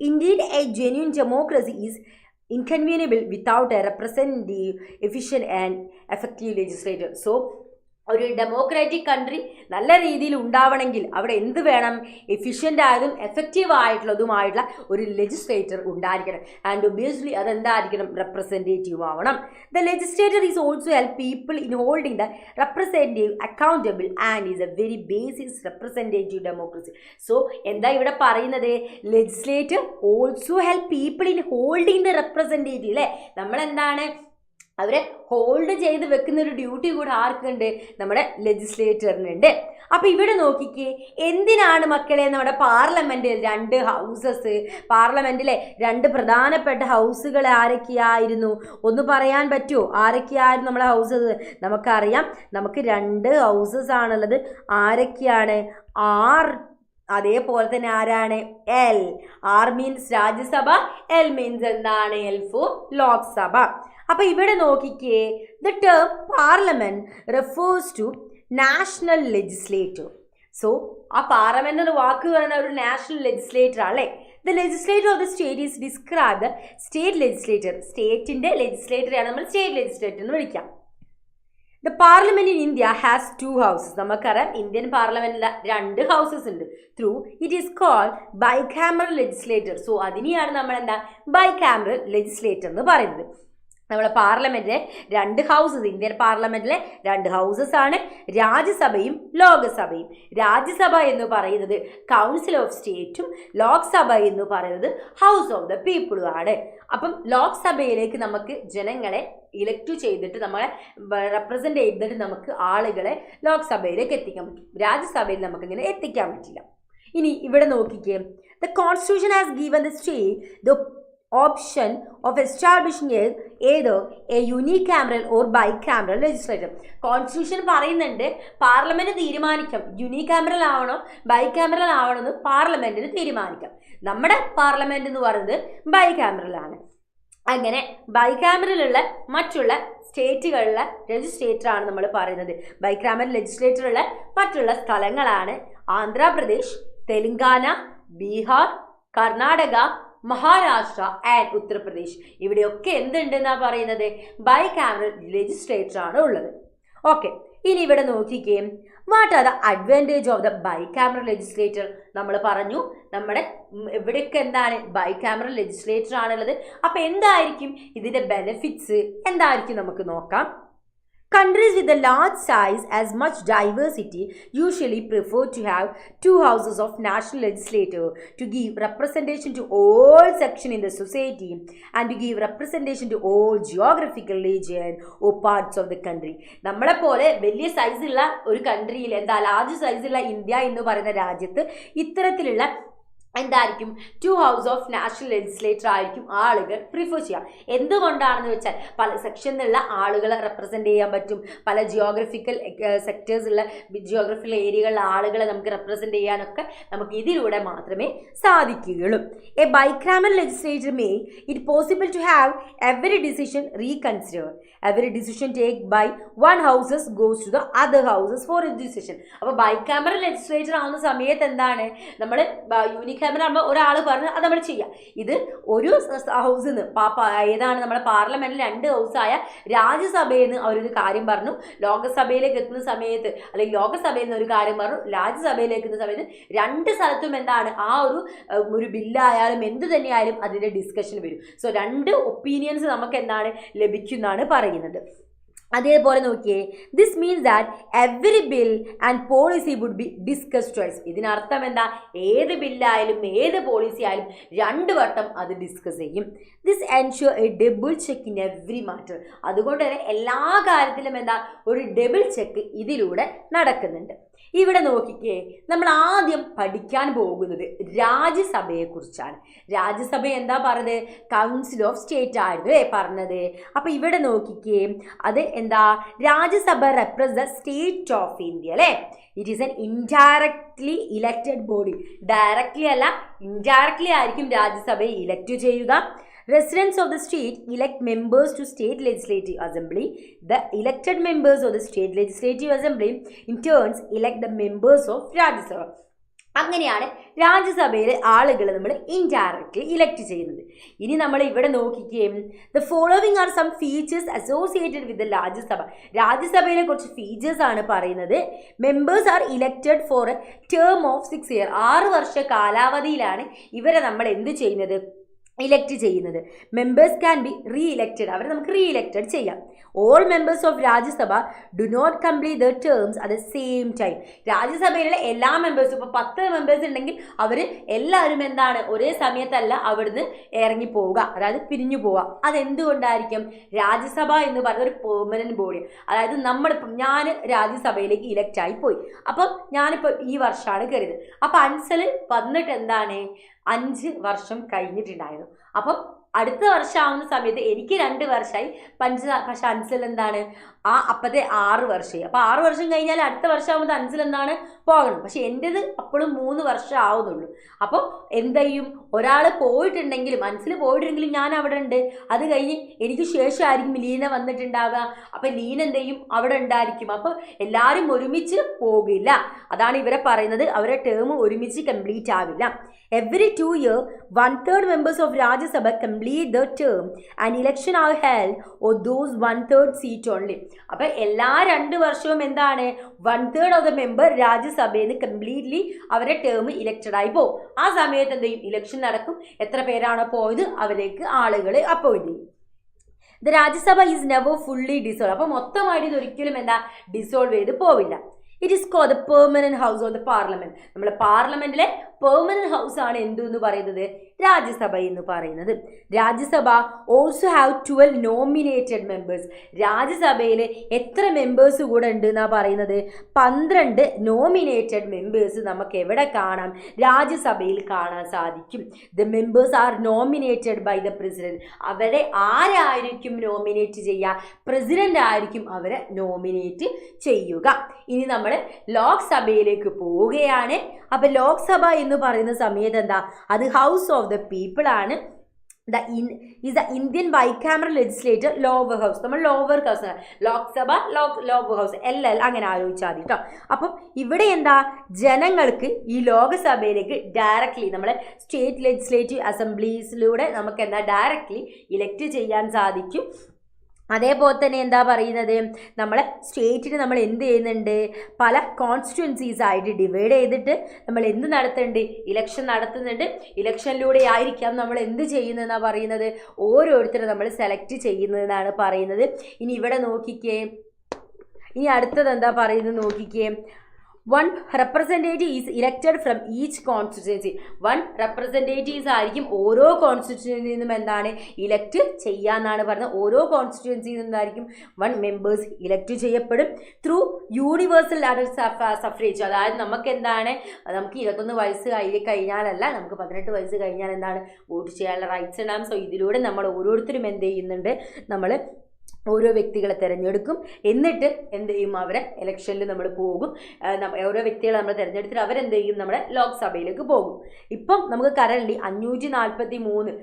Indeed, a genuine democracy is inconceivable without a representative, efficient and effective legislature. So, ഒരു democratic country നല്ല രീതിയിൽ ഉണ്ടാവണമെങ്കിൽ അവിടെ എന്ത് വേണം? എഫിഷ്യൻ്റ് ആയതും എഫക്റ്റീവ് ആയിട്ടുള്ളതുമായിട്ടുള്ള ഒരു ലെജിസ്ലേറ്റർ ഉണ്ടായിരിക്കണം. ആൻഡ് ഒബിയസ്ലി അതെന്തായിരിക്കണം? റെപ്രസെൻറ്റേറ്റീവ് ആവണം. The legislator is also help people in holding the representative accountable and is a very basic representative democracy. So എന്താ ഇവിടെ പറയുന്നത്? Legislator also help people in holding the representative. അല്ലേ, നമ്മളെന്താണ് അവരെ hold ചെയ്ത് വെക്കുന്ന ഒരു ഡ്യൂട്ടി കൂടെ ആർക്കുണ്ട്? നമ്മുടെ ലെജിസ്ലേറ്ററിനുണ്ട്. അപ്പോൾ ഇവിടെ നോക്കിക്കേ, എന്തിനാണ് മക്കളെ നമ്മുടെ പാർലമെൻറ്റിൽ 2 ഹൗസസ്? പാർലമെൻറ്റിലെ 2 പ്രധാനപ്പെട്ട ഹൗസുകൾ ആരൊക്കെയായിരുന്നു? ഒന്ന് പറയാൻ പറ്റുമോ? ആരൊക്കെയായിരുന്നു നമ്മളെ ഹൗസസ്? നമുക്കറിയാം, നമുക്ക് 2 ഹൗസസ് ആണുള്ളത്. ആരൊക്കെയാണ്? അതേപോലെ തന്നെ ആരാണ്? L. R means Rajya Sabha, L means എന്താണ്? L for Lok Sabha. അപ്പോൾ ഇവിടെ നോക്കിക്കേ, the term parliament refers to national legislator. So ആ പാർലമെൻ്റ് എന്ന വാക്ക് പറയുന്ന ഒരു നാഷണൽ ലെജിസ്ലേറ്റർ അല്ലേ? The legislature of the state is described the state legislature. സ്റ്റേറ്റിന്റെ ലെജിസ്ലേറ്ററാണ് നമ്മൾ സ്റ്റേറ്റ് ലെജിസ്ലേറ്റർ എന്ന് വിളിക്കാം. The parliament in India has 2 houses. നമുക്കറിയാം ഇന്ത്യൻ പാർലമെന്റിൽ 2 houses ഉണ്ട്. Through it is called bicameral legislature. So അതിനെയാണ് നമ്മൾ എന്താ bicameral legislature എന്ന് പറയുന്നത്. നമ്മുടെ പാർലമെന്റിലെ 2 ഹൗസസ്, ഇന്ത്യൻ പാർലമെന്റിലെ 2 ഹൗസസ് ആണ് രാജ്യസഭയും ലോകസഭയും. രാജ്യസഭ എന്ന് പറയുന്നത് കൗൺസിൽ ഓഫ് സ്റ്റേറ്റും ലോക്സഭ എന്ന് പറയുന്നത് ഹൗസ് ഓഫ് ദ പീപ്പിളും ആണ്. അപ്പം ലോക്സഭയിലേക്ക് നമുക്ക് ജനങ്ങളെ ഇലക്ട് ചെയ്തിട്ട് നമ്മളെ റെപ്രസെന്റ് ചെയ്തിട്ട് നമുക്ക് ആളുകളെ ലോക്സഭയിലേക്ക് എത്തിക്കാൻ പറ്റും. രാജ്യസഭയിൽ നമുക്ക് ഇങ്ങനെ എത്തിക്കാൻ പറ്റില്ല. ഇനി ഇവിടെ നോക്കിക്കേ, the constitution has given the state the option of establishing either a unicameral or bicameral legislature. Constitution പറയുന്നുണ്ട് പാർലമെന്റ് തീരുമാനിക്കാം യൂണികാമറൽ ആവണോ ബൈകാമറൽ ആവണോ എന്ന് പാർലമെന്റിന് തീരുമാനിക്കാം. നമ്മുടെ പാർലമെന്റ് എന്ന് പറയുന്നത് ബൈകാമറൽ ആണ്. അങ്ങനെ ബൈകാമറലുള്ള മറ്റുള്ള സ്റ്റേറ്റുകളിലെ ലെജിസ്ലേറ്റർ ആണ് നമ്മൾ പറയുന്നത്. ബൈകാമറൽ ലെജിസ്ലേറ്ററുള്ള മറ്റുള്ള സ്ഥലങ്ങളാണ് ആന്ധ്രാപ്രദേശ്, തെലങ്കാന, ബീഹാർ, കർണാടക, മഹാരാഷ്ട്ര ആൻഡ് ഉത്തർപ്രദേശ്. ഇവിടെയൊക്കെ എന്തുണ്ടെന്നാ പറയുന്നത് ബൈകാമറൽ ലെജിസ്ലേച്ചർ ആണ് ഉള്ളത്. ഓക്കെ, ഇനി ഇവിടെ നോക്കിക്കേ, what are the advantage of the bicameral legislature. നമ്മൾ പറഞ്ഞു നമ്മുടെ ഇവിടെയൊക്കെ എന്താണ് ബൈകാമറൽ ലെജിസ്ലേച്ചർ ആണുള്ളത്. അപ്പം എന്തായിരിക്കും ഇതിൻ്റെ ബെനിഫിറ്റ്സ് എന്തായിരിക്കും നമുക്ക് നോക്കാം. Countries with a large size as much diversity usually prefer to have 2 houses of national legislature to give representation to all sections in the society and to give representation to all geographical region or parts of the country. നമ്മളെ പോലെ വലിയ സൈസുള്ള ഒരു കൺട്രിയിൽ എന്താ large സൈസുള്ള India എന്ന് പറയുന്ന രാജ്യത്ത് ഇത്തരത്തിലുള്ള എന്തായിരിക്കും 2 ഹൗസ് ഓഫ് നാഷണൽ ലെജിസ്ലേച്ചർ ആയിരിക്കും ആളുകൾ പ്രിഫർ ചെയ്യുക. എന്തുകൊണ്ടാണെന്ന് വെച്ചാൽ പല സെക്ഷനിലുള്ള ആളുകളെ റെപ്രസെൻ്റ് ചെയ്യാൻ പറ്റും. പല ജിയോഗ്രഫിക്കൽ സെക്ടേഴ്സുള്ള ജിയോഗ്രഫിക്കൽ ഏരിയകളിലെ ആളുകളെ നമുക്ക് റെപ്രസെൻ്റ് ചെയ്യാനൊക്കെ നമുക്ക് ഇതിലൂടെ മാത്രമേ സാധിക്കുകയുള്ളൂ. A bicameral legislature may it possible to have every decision reconsider. Every decision take by 1 houses goes to the other houses for a decision. അപ്പോൾ ബൈകാമറൽ ലെജിസ്ലേച്ചർ ആവുന്ന സമയത്ത് എന്താണ് നമ്മൾ യൂണികാമറൽ ആകുമ്പോൾ ഒരാൾ പറഞ്ഞ് അത് നമ്മൾ ചെയ്യാം. ഇത് ഒരു ഹൗസിൽ നിന്ന് ഏതാണ് നമ്മുടെ പാർലമെന്റിൽ 2 ഹൗസായ രാജ്യസഭയിൽ നിന്ന് അവരൊരു കാര്യം പറഞ്ഞു, ലോകസഭയിലേക്ക് എത്തുന്ന സമയത്ത് അല്ലെങ്കിൽ ലോകസഭയിൽ നിന്ന് ഒരു കാര്യം പറഞ്ഞു, രാജ്യസഭയിലേക്ക് എത്തുന്ന സമയത്ത് 2 സ്ഥലത്തും എന്താണ് ആ ഒരു ബില്ലായാലും എന്ത് തന്നെയായാലും അതിൻ്റെ ഡിസ്കഷൻ വരും. സോ 2 ഒപ്പീനിയൻസ് നമുക്ക് എന്താണ് ലഭിക്കുന്നതാണ് പറയുന്നത്. അതേപോലെ നോക്കിയേ, this means that every bill and policy would be discuss twice. ഇതിനർത്ഥം എന്താ, ഏത് ബില്ലായാലും ഏത് പോളിസി ആയാലും 2 വട്ടം അത് ഡിസ്കസ് ചെയ്യും. This ensure A double check in every matter. അതുകൊണ്ട് തന്നെ എല്ലാ കാര്യത്തിലും എന്താ ഒരു ഡബിൾ ചെക്ക് ഇതിലൂടെ നടക്കുന്നുണ്ട്. ഇവിടെ നോക്കിക്കേ, നമ്മൾ ആദ്യം പഠിക്കാൻ പോകുന്നത് രാജ്യസഭയെക്കുറിച്ചാണ്. രാജ്യസഭ എന്താ പറഞ്ഞത്, കൗൺസിൽ ഓഫ് സ്റ്റേറ്റ് ആയിരുന്നു പറഞ്ഞത്. അപ്പം ഇവിടെ നോക്കിക്കേ, അത് എന്താ Rajya Sabha represent the state of India അല്ലേ. It is an indirectly elected body. Directly അല്ല, ഇൻഡയറക്ട്ലി ആയിരിക്കും രാജ്യസഭയെ ഇലക്ട് ചെയ്യുക. Residents of the state elect members to state legislative assembly. The elected members of the state legislative assembly in turns elect the members of Rajya Sabha. അങ്ങനെയാണ് രാജ്യസഭയിലെ ആളുകളെ നമ്മൾ indirectly elect ചെയ്യുന്നത്. ഇനി നമ്മൾ ഇവിടെ നോക്കിക്കേ, the following are some features associated with the Rajya Sabha. രാജ്യസഭയിലെ കുറച്ച് ഫീച്ചേഴ്സ് ആണ് പറയുന്നത്. Members are elected for a term of 6 year. 6 വർഷ കാലാവധിയിലാണ് ഇവരെ നമ്മൾ എന്ത് ചെയ്യുന്നത്, ഇലക്ട് ചെയ്യുന്നത്. Members can be reelected. അവരെ നമുക്ക് റീ ഇലക്റ്റഡ് ചെയ്യാം. All members of Rajya Sabha do not complete the terms at the same time. രാജ്യസഭയിലെ എല്ലാ മെമ്പേഴ്സും, ഇപ്പോൾ 10 മെമ്പേഴ്സ് ഉണ്ടെങ്കിൽ അവർ എല്ലാവരും എന്താണ് ഒരേ സമയത്തല്ല അവിടുന്ന് ഇറങ്ങി പോവുക, അതായത് പിരിഞ്ഞു പോവുക. അതെന്തുകൊണ്ടായിരിക്കും, രാജ്യസഭ എന്ന് പറയുന്ന ഒരു പെർമനന്റ് ബോഡി. അതായത് ഞാൻ രാജ്യസഭയിലേക്ക് ഇലക്റ്റ് ആയി പോയി. അപ്പം ഞാനിപ്പോൾ ഈ വർഷമാണ് കയറിയത്. അപ്പം അൻസൽ വന്നിട്ട് എന്താണ് 5 വർഷം കഴിഞ്ഞിട്ടുണ്ടായിരുന്നു. അപ്പം അടുത്ത വർഷം ആവുന്ന സമയത്ത് എനിക്ക് 2 വർഷമായി. പക്ഷെ അൻസൽ എന്താണ് അപ്പത്തെ 6 വർഷമായി. അപ്പോൾ 6 വർഷം കഴിഞ്ഞാൽ അടുത്ത വർഷമാകുമ്പോൾ അൻസിൽ എന്താണ് പോകണം. പക്ഷെ എൻ്റെത് അപ്പോഴും 3 വർഷം ആവുന്നുള്ളൂ. അപ്പോൾ എന്ത് ചെയ്യും, ഒരാൾ പോയിട്ടുണ്ടെങ്കിലും അൻസിൽ പോയിട്ടുണ്ടെങ്കിലും ഞാൻ അവിടെ ഉണ്ട്. അത് കഴിഞ്ഞ് എനിക്ക് ശേഷമായിരിക്കും ലീന വന്നിട്ടുണ്ടാവുക. അപ്പം ലീന എന്ത് ചെയ്യും, അവിടെ ഉണ്ടായിരിക്കും. അപ്പോൾ എല്ലാവരും ഒരുമിച്ച് പോകില്ല. അതാണ് ഇവരെ പറയുന്നത്, അവരെ ടേം ഒരുമിച്ച് കംപ്ലീറ്റ് ആവില്ല. Every 2 years, 1/3 members of Rajya Sabha complete the term and election are held or those 1/3 seat only. അപ്പോൾ എല്ലാ 2 വർഷവും എന്താണ് 1/3 of the member രാജ്യസഭയിൽ നിന്ന് കംപ്ലീറ്റ്ലി അവരെ ടേം ഇലക്റ്റഡ് ആയി പോകും. ആ സമയത്ത് എന്ത് ചെയ്യും, ഇലക്ഷൻ നടക്കും. എത്ര പേരാണോ പോയത് അവരേക്ക് ആളുകളെ അപ്പോയിന്റ് ചെയ്യും. The Rajya Sabha is never fully dissolve. അപ്പോൾ മൊത്തമായിട്ട് ഇത് ഒരിക്കലും എന്താ ഡിസോൾവ് ചെയ്ത് പോവില്ല. It is called the permanent house of the parliament. നമ്മുടെ പാർലമെന്റിലെ പെർമനന്റ് ഹൗസ് ആണ് എന്തെന്ന് പറയുന്നത്, രാജ്യസഭ എന്ന് പറയുന്നത്. Rajya Sabha also have 12 nominated members. രാജ്യസഭയിൽ എത്ര മെമ്പേഴ്സ് കൂടെ ഉണ്ട് എന്നാണ് പറയുന്നത്, 12 നോമിനേറ്റഡ് മെമ്പേഴ്സ് നമുക്ക് എവിടെ കാണാം, രാജ്യസഭയിൽ കാണാൻ സാധിക്കും. The members are nominated by the president. അവരെ ആരായിരിക്കും നോമിനേറ്റ് ചെയ്യുക, പ്രസിഡന്റ് ആയിരിക്കും അവരെ നോമിനേറ്റ് ചെയ്യുക. ഇനി നമ്മൾ ലോക്സഭയിലേക്ക് പോവുകയാണ്. അപ്പം ലോക്സഭ എന്ന് പറയുന്ന സമയത്ത് എന്താ, അത് ഹൗസ് ഓഫ് ദ പീപ്പിൾ ആണ്. is the Indian bicameral legislature lower house. നമ്മൾ lower house, Lok Sabha lower house LL അങ്ങനെ ആലോചിച്ചാൽ മതി കേട്ടോ. അപ്പം ഇവിടെ എന്താ, ജനങ്ങൾക്ക് ഈ ലോകസഭയിലേക്ക് ഡയറക്റ്റ്ലി നമ്മളെ സ്റ്റേറ്റ് ലെജിസ്ലേറ്റീവ് അസംബ്ലീസിലൂടെ നമുക്ക് എന്താ ഡയറക്റ്റ്ലി ഇലക്ട് ചെയ്യാൻ സാധിക്കും. അതേപോലെ തന്നെ എന്താ പറയുന്നത്, നമ്മളെ സ്റ്റേറ്റിന് നമ്മൾ എന്ത് ചെയ്യുന്നുണ്ട്, പല കോൺസ്റ്റിറ്റ്യുവൻസീസ് ആയിട്ട് ഡിവൈഡ് ചെയ്തിട്ട് നമ്മൾ എന്ത് നടത്തുന്നുണ്ട്, ഇലക്ഷൻ നടത്തുന്നുണ്ട്. ഇലക്ഷനിലൂടെ ആയിരിക്കാം നമ്മൾ എന്ത് ചെയ്യുന്നതെന്നാണ് പറയുന്നത്, ഓരോരുത്തരും നമ്മൾ സെലക്ട് ചെയ്യുന്നതെന്നാണ് പറയുന്നത്. ഇനി ഇവിടെ നോക്കിക്കേ, ഇനി അടുത്തത് എന്താ പറയുന്നത് നോക്കിക്കേ. 1 representative is elected from each constituency. 1 representatives ആയിരിക്കും ഓരോ കോൺസ്റ്റിറ്റ്യുവൻസിയിൽ നിന്നും എന്താണ് ഇലക്ട് ചെയ്യാന്നാണ് പറയുന്നത്. ഓരോ കോൺസ്റ്റിറ്റ്യുവൻസിയിൽ നിന്നായിരിക്കും 1 members ഇലക്ട് ചെയ്യപ്പെടും ത്രൂ യൂണിവേഴ്സൽ സഫ്രേജ്. അതായത് നമുക്ക് എന്താണ്, നമുക്ക് 21 വയസ്സ് കഴിഞ്ഞാലല്ല, നമുക്ക് 18 വയസ്സ് കഴിഞ്ഞാൽ എന്താണ് വോട്ട് ചെയ്യാനുള്ള റൈറ്റ്സ് ഉണ്ടാകും. സോ ഇതിലൂടെ നമ്മൾ ഓരോരുത്തരും എന്ത് ചെയ്യുന്നുണ്ട്, നമ്മൾ ഓരോ വ്യക്തികളെ തിരഞ്ഞെടുക്കും. എന്നിട്ട് എന്ത് ചെയ്യും, അവരെ ഇലക്ഷനിൽ നമ്മൾ പോകും. ഓരോ വ്യക്തികളെ നമ്മൾ തിരഞ്ഞെടുത്തിട്ട് അവരെന്ത് ചെയ്യും, നമ്മുടെ ലോക്സഭയിലേക്ക് പോകും. ഇപ്പം നമുക്ക് കറൻറ്റ്ലി 543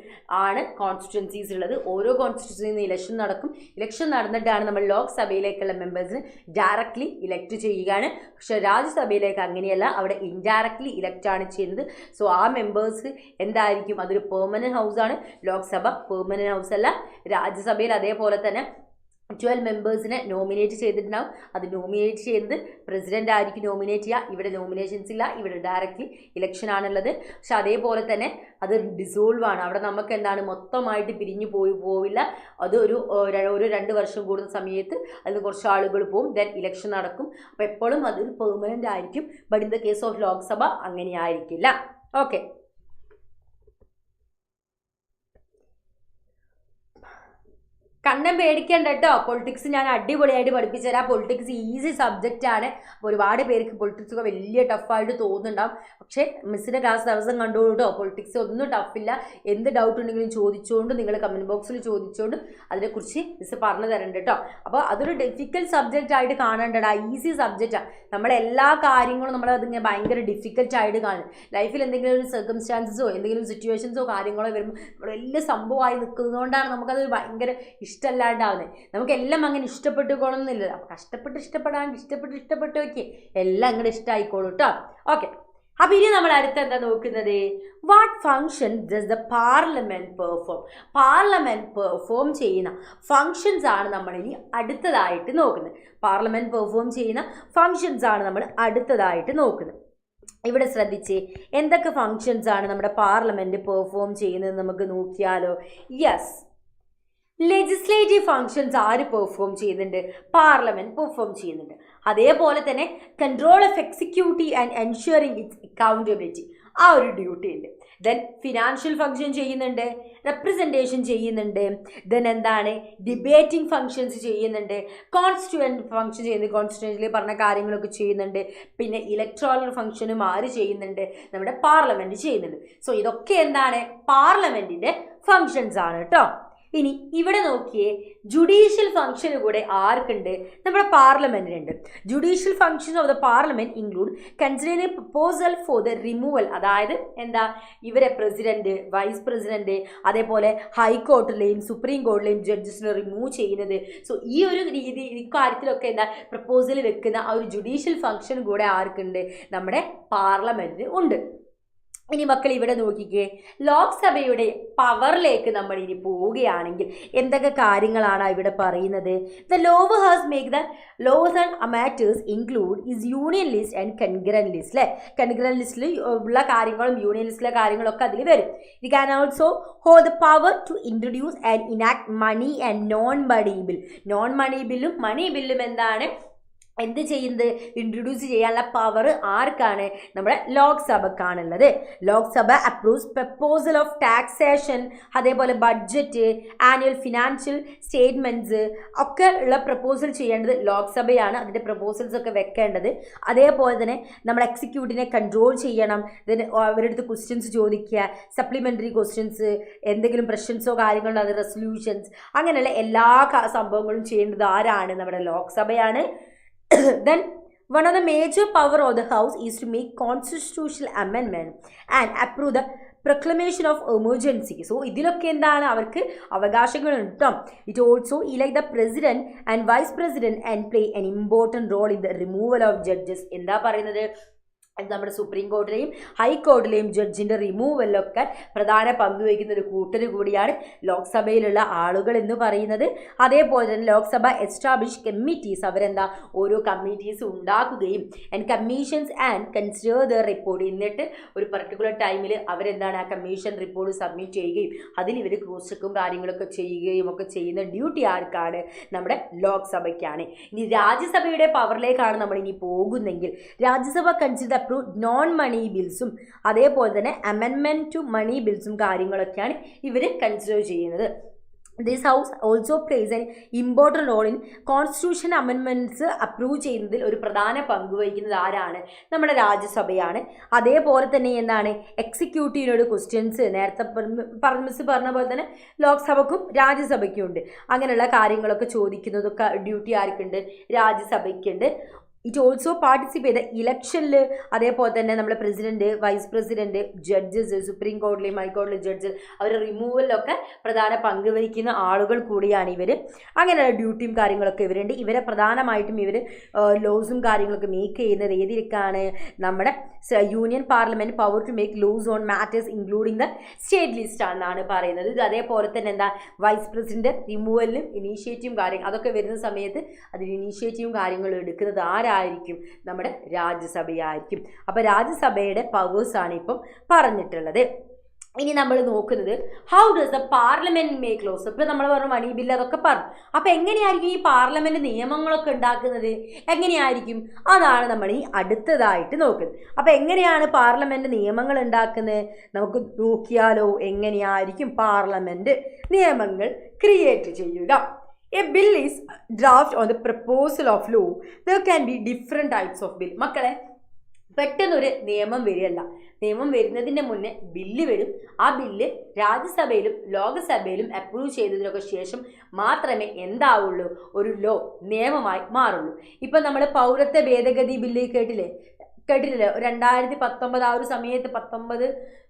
ആണ് കോൺസ്റ്റിറ്റ്യുവൻസീസ് ഉള്ളത്. ഓരോ കോൺസ്റ്റിറ്റ്യുവൻസിയിൽ നിന്ന് ഇലക്ഷൻ നടക്കും. ഇലക്ഷൻ നടന്നിട്ടാണ് നമ്മൾ ലോക്സഭയിലേക്കുള്ള മെമ്പേഴ്സിന് ഡയറക്റ്റ്ലി ഇലക്ട് ചെയ്യുകയാണ്. പക്ഷേ രാജ്യസഭയിലേക്ക് അങ്ങനെയല്ല, അവിടെ ഇൻഡയറക്റ്റ്ലി ഇലക്ട് ആണ് ചെയ്യുന്നത്. സോ ആ മെമ്പേഴ്സ് എന്തായിരിക്കും, അതൊരു പെർമനന്റ് ഹൗസാണ്. ലോക്സഭ പെർമനന്റ് ഹൗസ് അല്ല. രാജ്യസഭയിൽ അതേപോലെ തന്നെ 12 മെമ്പേഴ്സിനെ നോമിനേറ്റ് ചെയ്തിട്ടുണ്ടാവും. അത് നോമിനേറ്റ് ചെയ്യുന്നത് പ്രസിഡന്റ് ആയിരിക്കും നോമിനേറ്റ് ചെയ്യുക. ഇവിടെ നോമിനേഷൻസ് ഇല്ല, ഇവിടെ ഡയറക്റ്റ്ലി ഇലക്ഷൻ ആണുള്ളത്. പക്ഷെ അതേപോലെ തന്നെ അത് ഡിസോൾവ് ആണ്. അവിടെ നമുക്ക് എന്താണ് മൊത്തമായിട്ട് പിരിഞ്ഞു പോവില്ല. അത് ഒരു 2 വർഷം കൂടുന്ന സമയത്ത് അതിൽ കുറച്ച് ആളുകൾ പോകും, ദെൻ ഇലക്ഷൻ നടക്കും. അപ്പോൾ എപ്പോഴും അതൊരു പെർമനന്റ് ആയിരിക്കും. But in the case of Lok Sabha അങ്ങനെ ആയിരിക്കില്ല. ഓക്കെ, കണ്ണം പേടിക്കണ്ട കേട്ടോ. പൊളിറ്റിക്സ് ഞാൻ അടിപൊളിയായിട്ട് പഠിപ്പിച്ചു തരാം. പൊളിറ്റിക്സ് ഈസി സബ്ജക്റ്റ് ആണ്. അപ്പോൾ ഒരുപാട് പേർക്ക് പൊളിറ്റിക്സ് ഒക്കെ വലിയ ടഫായിട്ട് തോന്നുന്നുണ്ടാവും. പക്ഷേ മിസ്സിൻ്റെ ക്ലാസ് ദിവസം കണ്ടോളൂ കേട്ടോ. പൊളിറ്റിക്സ് ഒന്നും ടഫില്ല. എന്ത് ഡൗട്ട് ഉണ്ടെങ്കിലും ചോദിച്ചുകൊണ്ട് നിങ്ങൾ കമൻറ്റ് ബോക്സിൽ ചോദിച്ചുകൊണ്ട് അതിനെക്കുറിച്ച് മിസ് പറഞ്ഞു തരണ്ട് കേട്ടോ. അപ്പോൾ അതൊരു ഡിഫിക്കൽട്ട് സബ്ജക്റ്റ് ആയിട്ട് കാണേണ്ടടാ, ഈസി സബ്ജക്റ്റാണ്. നമ്മളെല്ലാ കാര്യങ്ങളും നമ്മളതിങ്ങനെ ഭയങ്കര ഡിഫിക്കൽട്ടായിട്ട് കാണും. ലൈഫിൽ എന്തെങ്കിലും ഒരു സർക്കംസ്റ്റാൻസസോ എന്തെങ്കിലും സിറ്റുവേഷൻസോ കാര്യങ്ങളോ വരുമ്പോൾ നമ്മൾ വലിയ സംഭവമായി നിൽക്കുന്നതുകൊണ്ടാണ് നമുക്കത് ഭയങ്കര ഇഷ്ടമല്ലാണ്ടാവുന്നത്. നമുക്കെല്ലാം അങ്ങനെ ഇഷ്ടപ്പെട്ടുകൊള്ളുന്നില്ല. അപ്പോൾ ഇഷ്ടപ്പെട്ട് നോക്കി എല്ലാം അങ്ങോട്ട് ഇഷ്ടമായിക്കോളൂ കേട്ടോ. ഓക്കെ, അപ്പോൾ ഇനി നമ്മൾ അടുത്ത് എന്താ നോക്കുന്നത്, what function does the parliament perform. Parliament perform ചെയ്യുന്ന ഫങ്ഷൻസ് ആണ് നമ്മളിനി അടുത്തതായിട്ട് നോക്കുന്നത്. പാർലമെൻറ്റ് പെർഫോം ചെയ്യുന്ന ഫങ്ഷൻസ് ആണ് നമ്മൾ അടുത്തതായിട്ട് നോക്കുന്നത്. ഇവിടെ ശ്രദ്ധിച്ചേ, എന്തൊക്കെ ഫങ്ഷൻസ് ആണ് നമ്മുടെ പാർലമെൻറ്റ് പെർഫോം ചെയ്യുന്നത് നമുക്ക് നോക്കിയാലോ. യെസ്, ലെജിസ്ലേറ്റീവ് ഫങ്ഷൻസ് ആര് പെർഫോം ചെയ്യുന്നുണ്ട്, പാർലമെൻറ്റ് പെർഫോം ചെയ്യുന്നുണ്ട്. അതേപോലെ തന്നെ control of executive and ensuring it's accountability, ആ ഒരു ഡ്യൂട്ടി ഉണ്ട്. ദെൻ ഫിനാൻഷ്യൽ ഫങ്ഷൻ ചെയ്യുന്നുണ്ട്, റെപ്രസെൻറ്റേഷൻ ചെയ്യുന്നുണ്ട്, ദെൻ എന്താണ് ഡിബേറ്റിംഗ് ഫങ്ഷൻസ് ചെയ്യുന്നുണ്ട്, കോൺസ്റ്റിറ്റ്യുവൻറ്റ് ഫങ്ഷൻ ചെയ്യുന്നുണ്ട്, കോൺസ്റ്റിറ്റ്യുവൻറ്റിൽ പറഞ്ഞ കാര്യങ്ങളൊക്കെ ചെയ്യുന്നുണ്ട്. പിന്നെ ഇലക്ട്രോറൽ ഫങ്ഷനും ആര് ചെയ്യുന്നുണ്ട്, നമ്മുടെ പാർലമെൻറ്റ് ചെയ്യുന്നുണ്ട്. സോ ഇതൊക്കെ എന്താണ് പാർലമെൻറ്റിൻ്റെ ഫങ്ഷൻസ് ആണ് കേട്ടോ. ഇനി ഇവിടെ നോക്കിയേ, ജുഡീഷ്യൽ ഫംഗ്ഷൻ കൂടെ ആർക്കുണ്ട്? നമ്മുടെ പാർലമെന്റിനുണ്ട്. Judicial function of the parliament include considering proposal for the removal, അതായത് എന്താ, ഇവരെ പ്രസിഡന്റ്, വൈസ് പ്രസിഡന്റ്, അതേപോലെ ഹൈക്കോർട്ടിലെയും സുപ്രീം കോടതിയിലെയും ജഡ്ജസിനെ റിമൂവ് ചെയ്യുന്നത്. സോ ഈ ഒരു രീതി ഇക്കാര്യത്തിലൊക്കെ എന്താ പ്രപ്പോസൽ വെക്കുന്ന ആ ഒരു ജുഡീഷ്യൽ ഫംഗ്ഷൻ കൂടെ ആർക്കുണ്ട്? നമ്മുടെ പാർലമെന്റിന് ഉണ്ട്. ഇനി മക്കൾ ഇവിടെ നോക്കിക്കേ, ലോക്സഭയുടെ പവറിലേക്ക് നമ്മൾ ഇനി പോവുകയാണെങ്കിൽ എന്തൊക്കെ കാര്യങ്ങളാണ് ഇവിടെ പറയുന്നത്? The lower house make the laws and matters include is union list and concurrent list. അല്ലേ, കൺഗ്രൻ ലിസ്റ്റിൽ ഉള്ള കാര്യങ്ങളും യൂണിയൻ ലിസ്റ്റിലെ കാര്യങ്ങളൊക്കെ അതിൽ വരും. It can also hold the power to introduce and enact money and non money bill. Non money ബില്ലും money ബില്ലും എന്താണ് എന്ത് ചെയ്യുന്നത്? ഇൻട്രൊഡ്യൂസ് ചെയ്യാനുള്ള പവർ ആർക്കാണ്? നമ്മുടെ ലോക്സഭക്കാണുള്ളത്. Lok Sabha approves proposal of taxation, അതേപോലെ ബഡ്ജറ്റ്, ആനുവൽ ഫിനാൻഷ്യൽ സ്റ്റേറ്റ്മെൻറ്റ്സ് ഒക്കെ ഉള്ള പ്രപ്പോസൽ ചെയ്യേണ്ടത് ലോക്സഭയാണ്. അതിൻ്റെ പ്രപ്പോസൽസ് ഒക്കെ വെക്കേണ്ടത്. അതേപോലെ തന്നെ നമ്മൾ എക്സിക്യൂട്ടീവിനെ കൺട്രോൾ ചെയ്യണം. ഇതിന് അവരുടെ അടുത്ത് ക്വസ്റ്റ്യൻസ് ചോദിക്കുക, സപ്ലിമെൻ്ററി ക്വസ്റ്റ്യൻസ്, എന്തെങ്കിലും പ്രശ്നൻസോ കാര്യങ്ങളോ, അത് റെസൊല്യൂഷൻസ്, അങ്ങനെയുള്ള എല്ലാ സംഭവങ്ങളും ചെയ്യേണ്ടത് ആരാണ്? നമ്മുടെ ലോക്സഭയാണ്. Then one of the major power of the house is to make constitutional amendment and approve the proclamation of emergency. So ഇതിലൊക്കെ എന്താണ് അവർക്ക് അവകാശങ്ങളുണ്ട് കേട്ടോ. It also elect the president and vice president and play an important role in the removal of judges. എന്താ പറയുന്നത്? നമ്മുടെ supreme കോടതിയിലെയും ഹൈക്കോടതിയിലെയും ജഡ്ജിൻ്റെ റിമൂവലിലൊക്കെ പ്രധാന പങ്ക് വഹിക്കുന്ന ഒരു കൂട്ടര് കൂടിയാണ് ലോക്സഭയിലുള്ള ആളുകൾ എന്ന് പറയുന്നത്. അതേപോലെ തന്നെ ലോക്സഭ എസ്റ്റാബ്ലിഷ് കമ്മിറ്റീസ്, അവരെന്താ ഓരോ കമ്മിറ്റീസ് ഉണ്ടാക്കുകയും and commissions and consider the report, എന്നിട്ട് ഒരു പർട്ടിക്കുലർ ടൈമിൽ അവരെന്താണ് ആ കമ്മീഷൻ റിപ്പോർട്ട് സബ്മിറ്റ് ചെയ്യുകയും അതിൽ ഇവർ ക്രോസ് ചെക്കും കാര്യങ്ങളൊക്കെ ചെയ്യുകയും ഒക്കെ ചെയ്യുന്ന ഡ്യൂട്ടി ആർക്കാണ്? നമ്മുടെ ലോക്സഭയ്ക്കാണ്. ഇനി രാജ്യസഭയുടെ പവറിലേക്കാണ് നമ്മൾ ഇനി പോകുന്നെങ്കിൽ, രാജ്യസഭ കൺസിഡർ നോൺ മണി ബിൽസും അതേപോലെ തന്നെ അമെൻമെൻറ്റ് ടു മണി ബിൽസും കാര്യങ്ങളൊക്കെയാണ് ഇവർ കൺസിഡർ ചെയ്യുന്നത്. This house also plays an important role in constitution amendments approve ചെയ്യുന്നതിൽ ഒരു പ്രധാന പങ്ക് വഹിക്കുന്നത് ആരാണ്? നമ്മുടെ രാജ്യസഭയാണ്. അതേപോലെ തന്നെ എന്താണ് എക്സിക്യൂട്ടീവിനോട് ക്വസ്റ്റ്യൻസ് നേരത്തെ മിസ് പറഞ്ഞ പോലെ തന്നെ ലോക്സഭയ്ക്കും രാജ്യസഭയ്ക്കും ഉണ്ട്. അങ്ങനെയുള്ള കാര്യങ്ങളൊക്കെ ചോദിക്കുന്നതൊക്കെ ഡ്യൂട്ടി ആർക്കുണ്ട്? രാജ്യസഭയ്ക്കുണ്ട്. ഇറ്റ് ഓൾസോ പാർട്ടിസിപ്പേറ്റ് ഇലക്ഷനിൽ, അതേപോലെ തന്നെ നമ്മുടെ president, vice president, judges, Supreme കോടതിയിലെയും ഹൈക്കോടതിയിലെ ജഡ്ജസ്, അവരുടെ റിമൂവലിലൊക്കെ പ്രധാന പങ്ക് വഹിക്കുന്ന ആളുകൾ കൂടിയാണ് ഇവർ. അങ്ങനെയുള്ള ഡ്യൂട്ടിയും കാര്യങ്ങളൊക്കെ ഇവരുണ്ട്. ഇവരെ പ്രധാനമായിട്ടും ഇവർ ലോസും കാര്യങ്ങളൊക്കെ മേക്ക് ചെയ്യുന്നത് ഏതിലേക്കാണ്? നമ്മുടെ union parliament power to make laws on matters including the state list ആണെന്നാണ് പറയുന്നത്. ഇത് അതേപോലെ തന്നെ എന്താ വൈസ് പ്രസിഡന്റ് റിമൂവലിനും ഇനീഷ്യേറ്റീവും കാര്യങ്ങൾ അതൊക്കെ വരുന്ന സമയത്ത് അതിന് ഇനീഷ്യേറ്റീവും കാര്യങ്ങളും എടുക്കുന്നത് ആരായിരിക്കും? നമ്മുടെ രാജ്യസഭയായിരിക്കും. അപ്പോൾ രാജ്യസഭയുടെ പവേഴ്സാണ് ഇപ്പം പറഞ്ഞിട്ടുള്ളത്. ഇനി നമ്മൾ നോക്കുന്നത് how does the parliament make laws. ഇപ്പോൾ നമ്മൾ പറഞ്ഞു മണി ബില്ല് അതൊക്കെ പറഞ്ഞു. അപ്പോൾ എങ്ങനെയായിരിക്കും ഈ പാർലമെന്റ് നിയമങ്ങളൊക്കെ ഉണ്ടാക്കുന്നത്? എങ്ങനെയായിരിക്കും? അതാണ് നമ്മൾ ഈ അടുത്തതായിട്ട് നോക്കുന്നത്. അപ്പോൾ എങ്ങനെയാണ് പാർലമെന്റ് നിയമങ്ങൾ ഉണ്ടാക്കുന്നത്? നമുക്ക് നോക്കിയാലോ, എങ്ങനെയായിരിക്കും പാർലമെന്റ് നിയമങ്ങൾ ക്രിയേറ്റ് ചെയ്യുക? A bill is drafted on the proposal of law. There can be different types of bill. മക്കളെ, പെട്ടെന്നൊരു നിയമം വരികയല്ല. നിയമം വരുന്നതിൻ്റെ മുന്നേ ബില്ല് വരും. ആ ബില്ല് രാജ്യസഭയിലും ലോകസഭയിലും അപ്രൂവ് ചെയ്തതിനൊക്കെ ശേഷം മാത്രമേ എന്താവുള്ളൂ? ഒരു ലോ, നിയമമായി മാറുള്ളൂ. ഇപ്പം നമ്മൾ പൗരത്വ ഭേദഗതി ബില്ല് കേട്ടില്ലേ? 2019 ആ ഒരു സമയത്ത്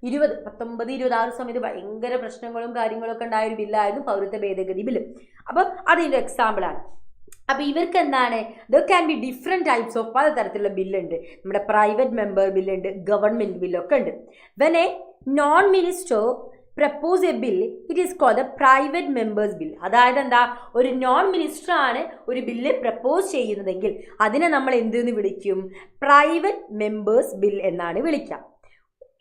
1920 ആ ഒരു സമയത്ത് ഭയങ്കര പ്രശ്നങ്ങളും കാര്യങ്ങളൊക്കെ ഉണ്ടായ ഒരു ബില്ലായിരുന്നു പൗരത്വ ഭേദഗതി ബില്ല്. അപ്പോൾ അതിൻ്റെ എക്സാമ്പിളാണ്. അപ്പോൾ ഇവർക്ക് എന്താണ്? There can be different types of പലതരത്തിലുള്ള ബില്ലുണ്ട്. നമ്മുടെ പ്രൈവറ്റ് മെമ്പർ ബില്ലുണ്ട്, ഗവൺമെൻറ് ബില്ലൊക്കെ ഉണ്ട്. When a non minister propose a bill it is called a private members bill. അതായത് എന്താ, ഒരു നോൺ മിനിസ്റ്റർ ആണ് ഒരു ബില്ല് പ്രപ്പോസ് ചെയ്യുന്നതെങ്കിൽ അതിനെ നമ്മൾ എന്തെന്ന് വിളിക്കും? പ്രൈവറ്റ് മെമ്പേഴ്സ് ബിൽ എന്നാണ് വിളിക്കുക.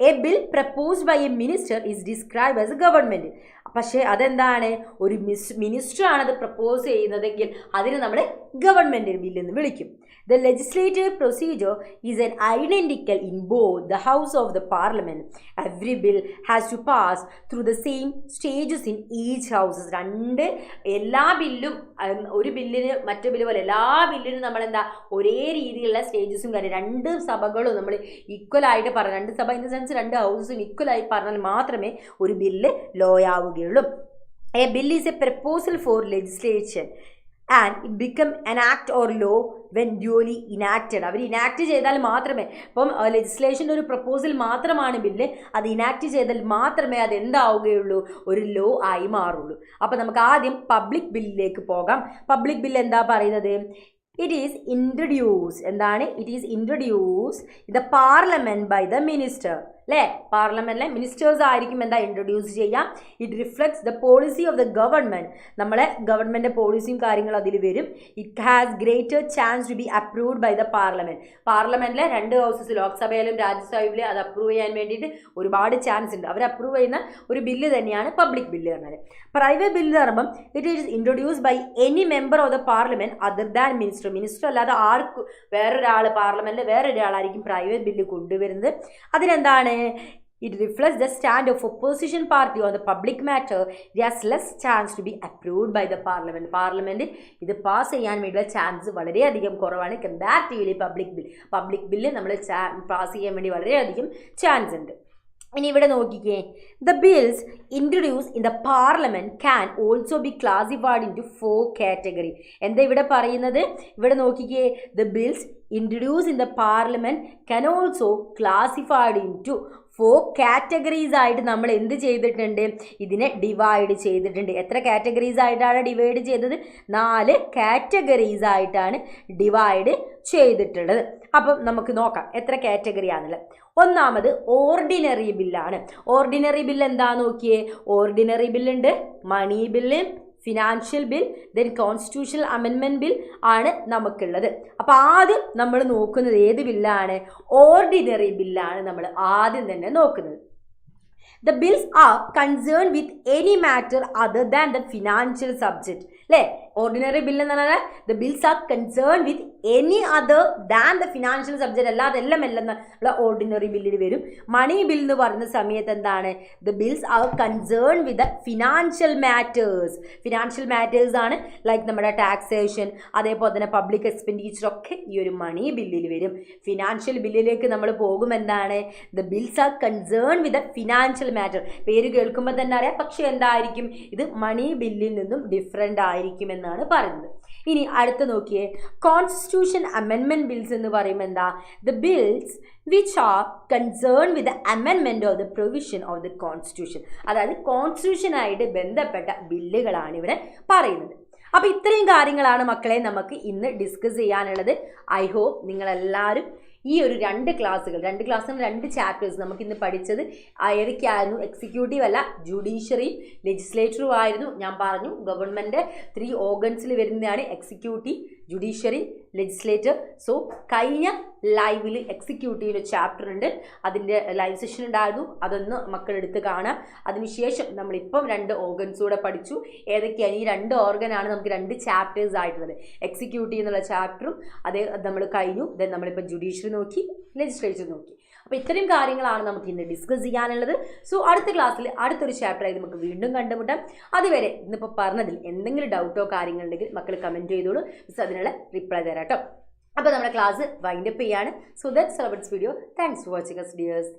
A bill proposed by a minister is describe as a government. പക്ഷേ അതെന്താണ്? ഒരു മിനിസ്റ്റർ ആണത് പ്രപ്പോസ് ചെയ്യുന്നതെങ്കിൽ അതിന് നമ്മൾ ഗവൺമെൻറ് ബിൽ എന്ന് വിളിക്കും. The legislative procedure is an identical in both the house of the parliament. Every bill has to pass through the same stages in each houses. എല്ലാ ബില്ലും ഒരു ബില്ലിന് മറ്റു ബില്ല് പോലെ എല്ലാ ബില്ലിനും നമ്മളെന്താ ഒരേ രീതിയിലുള്ള സ്റ്റേജസും കാര്യം രണ്ട് സഭകളും നമ്മൾ ഈക്വലായിട്ട് പറഞ്ഞാൽ, രണ്ട് സഭ ഇൻ ദ സെൻസ് രണ്ട് ഹൗസസും ഈക്വലായി പറഞ്ഞാൽ മാത്രമേ ഒരു ബില്ല് ലോ ആവുകയുള്ളൂ. A bill is a proposal for legislation and it become an act or law when duly enacted. അവർ ഇനാക്ട് ചെയ്താൽ മാത്രമേ, ഇപ്പം ലെജിസ്ലേഷൻ്റെ ഒരു പ്രപ്പോസൽ മാത്രമാണ് ബില്ല്, അത് ഇനാക്ട് ചെയ്താൽ മാത്രമേ അത് എന്താവുകയുള്ളൂ, ഒരു ലോ ആയി മാറുള്ളൂ. അപ്പം നമുക്ക് ആദ്യം പബ്ലിക് ബില്ലിലേക്ക് പോകാം. പബ്ലിക് ബില്ല് എന്താ പറയുന്നത്? ഇറ്റ് ഈസ് ഇൻട്രൊഡ്യൂസ്, എന്താണ്? It is introduce in the parliament by the minister, അല്ലേ? പാർലമെൻറ്റിലെ മിനിസ്റ്റേഴ്സ് ആയിരിക്കും എന്താ ഇൻട്രൊഡ്യൂസ് ചെയ്യാം. It reflects the policy of the government, നമ്മളെ ഗവൺമെൻറ് പോളിസിയും കാര്യങ്ങളും അതിൽ വരും. It has greater chance to be approved by the parliament. പാർലമെൻറ്റിലെ 2 ഹൗസസ്, ലോക്സഭയിലും രാജ്യസഭയിലും അത് അപ്രൂവ് ചെയ്യാൻ വേണ്ടിയിട്ട് ഒരുപാട് ചാൻസ് ഉണ്ട്. അവർ അപ്രൂവ് ചെയ്യുന്ന ഒരു ബില്ല് തന്നെയാണ് പബ്ലിക് ബില്ല് പറഞ്ഞാൽ. പ്രൈവറ്റ് ബില്ല് എന്ന് പറയുമ്പം it is introduce by any member of the parliament other than minister. Minister അല്ലാതെ ആർക്കും വേറൊരാൾ, പാർലമെൻറ്റിൽ വേറൊരാളായിരിക്കും പ്രൈവറ്റ് ബില്ല് കൊണ്ടുവരുന്നത്. അതിനെന്താണ്? It reflects the stand of opposition party on the public matter. It has less chance to be approved by the parliament. Parliament ഇത് pass ചെയ്യാൻ വേണ്ടിയുള്ള chance വളരെയധികം കുറവാണ് കമ്പാരിറ്റീവ്ലി പബ്ലിക് ബില്ല് നമ്മൾ പാസ് ചെയ്യാൻ വേണ്ടി വളരെയധികം ചാൻസ് ഉണ്ട്. ഇനി ഇവിടെ നോക്കിക്കേ, the bills introduce in the parliament can also be classified into 4 category. എന്താ ഇവിടെ പറയുന്നത്? ഇവിടെ നോക്കിക്കേ, the bills introduce in the parliament can also classified into 4 categories ആയിട്ട് നമ്മൾ എന്ത് ചെയ്തിട്ടുണ്ട്? ഇതിനെ ഡിവൈഡ് ചെയ്തിട്ടുണ്ട്. എത്ര കാറ്റഗറീസ് ആയിട്ടാണ് ഡിവൈഡ് ചെയ്തത്? 4 കാറ്റഗറീസ് ആയിട്ടാണ് ഡിവൈഡ് ചെയ്തിട്ടുള്ളത്. അപ്പം നമുക്ക് നോക്കാം എത്ര കാറ്റഗറി ആണുള്ളത്. ഒന്നാമത് ഓർഡിനറി ബില്ലാണ്. ഓർഡിനറി ബില്ല് എന്താ നോക്കിയേ? ഓർഡിനറി ബില്ലുണ്ട്, money bill, financial bill, then constitutional amendment bill ആണ് നമുക്കുള്ളത്. അപ്പോൾ ആദ്യം നമ്മൾ നോക്കുന്നത് ഏത് ബില്ലാണ്? ഓർഡിനറി ബില്ലാണ് നമ്മൾ ആദ്യം തന്നെ നോക്കുന്നത്. The bills are concerned with any matter other than the financial subject. അല്ലേ? ഓർഡിനറി ബില്ല് എന്ന് പറഞ്ഞാൽ the bills R concern with any other than the financial subject, അല്ലാതെ എല്ലാം ഉള്ള ഓർഡിനറി ബില്ലിൽ വരും. മണി ബിൽ എന്ന് പറയുന്ന സമയത്ത് എന്താണ്? The bills R concern with the financial matters. Financial matters ആണ് ലൈക്ക് നമ്മുടെ ടാക്സേഷൻ, അതേപോലെ തന്നെ പബ്ലിക് എക്സ്പെൻഡിച്ചർ ഒക്കെ ഈ ഒരു മണി ബില്ലിൽ വരും. ഫിനാൻഷ്യൽ ബില്ലിലേക്ക് നമ്മൾ പോകും, എന്താണ്? The bills R concern with the financial matter. പേര് കേൾക്കുമ്പോൾ തന്നെ അറിയാം, പക്ഷേ എന്തായിരിക്കും? ഇത് മണി ബില്ലിൽ നിന്നും ഡിഫറെൻ്റ് ആയിരിക്കും എന്നാണ് പറയുന്നത്. ഇനി അടുത്ത നോക്കിയേ, കോൺസ്റ്റിറ്റ്യൂഷൻ അമെൻമെൻറ്റ് ബിൽസ് എന്ന് പറയുമ്പോൾ എന്താ? The bills which are concern with the amendment of the provision of the constitution. അതായത് കോൺസ്റ്റിറ്റ്യൂഷനായിട്ട് ബന്ധപ്പെട്ട ബില്ലുകളാണ് ഇവിടെ പറയുന്നത്. അപ്പോൾ ഇത്രയും കാര്യങ്ങളാണ് മക്കളെ നമുക്ക് ഇന്ന് ഡിസ്കസ് ചെയ്യാനുള്ളത്. ഐ ഹോപ്പ് നിങ്ങളെല്ലാവരും ഈ ഒരു 2 ക്ലാസ്സുകൾ 2 ചാപ്റ്റേഴ്സ് നമുക്കിന്ന് പഠിച്ചത് ഏതൊക്കെയായിരുന്നു? എക്സിക്യൂട്ടീവ് അല്ല, ജുഡീഷ്യറി, ലെജിസ്ലേറ്ററും ആയിരുന്നു. ഞാൻ പറഞ്ഞു ഗവൺമെൻറ് 3 ഓർഗൻസിൽ വരുന്നതാണ് എക്സിക്യൂട്ടീവ്, ജുഡീഷ്യറി, ലെജിസ്ലേറ്റർ. സോ കഴിഞ്ഞ ലൈവിൽ എക്സിക്യൂട്ടീവിൻ്റെ ചാപ്റ്റർ ഉണ്ട്, അതിൻ്റെ ലൈവ് സെഷൻ ഉണ്ടായിരുന്നു, അതൊന്ന് മക്കളെടുത്ത് കാണാം. അതിനുശേഷം നമ്മളിപ്പം 2 ഓർഗൻസ് കൂടെ പഠിച്ചു. ഏതൊക്കെയാണ്? ഈ 2 ഓർഗനാണ് നമുക്ക് 2 ചാപ്റ്റേഴ്സ് ആയിട്ടുള്ളത്. എക്സിക്യൂട്ടീവ് എന്നുള്ള ചാപ്റ്ററും അത് നമ്മൾ കഴിഞ്ഞു. ദെൻ നമ്മളിപ്പോൾ ജുഡീഷ്യറി നോക്കി, ലെജിസ്ലേച്ചർ നോക്കി. അപ്പോൾ ഇത്രയും കാര്യങ്ങളാണ് നമുക്ക് ഇന്ന് ഡിസ്കസ് ചെയ്യാനുള്ളത്. സോ അടുത്ത ക്ലാസ്സിൽ അടുത്തൊരു ചാപ്റ്ററായി നമുക്ക് വീണ്ടും കണ്ടുമുട്ടാം. അതുവരെ ഇന്നിപ്പോൾ പറഞ്ഞതിൽ എന്തെങ്കിലും ഡൗട്ടോ കാര്യങ്ങളുണ്ടെങ്കിൽ മക്കൾ കമൻറ്റ് ചെയ്തോളൂ, മിസ് അതിനുള്ള റിപ്ലൈ തരാം കേട്ടോ. അപ്പോൾ നമ്മുടെ ക്ലാസ് വൈൻഡപ്പ് ചെയ്യാണ്. So that's our video. Thanks for watching us dears.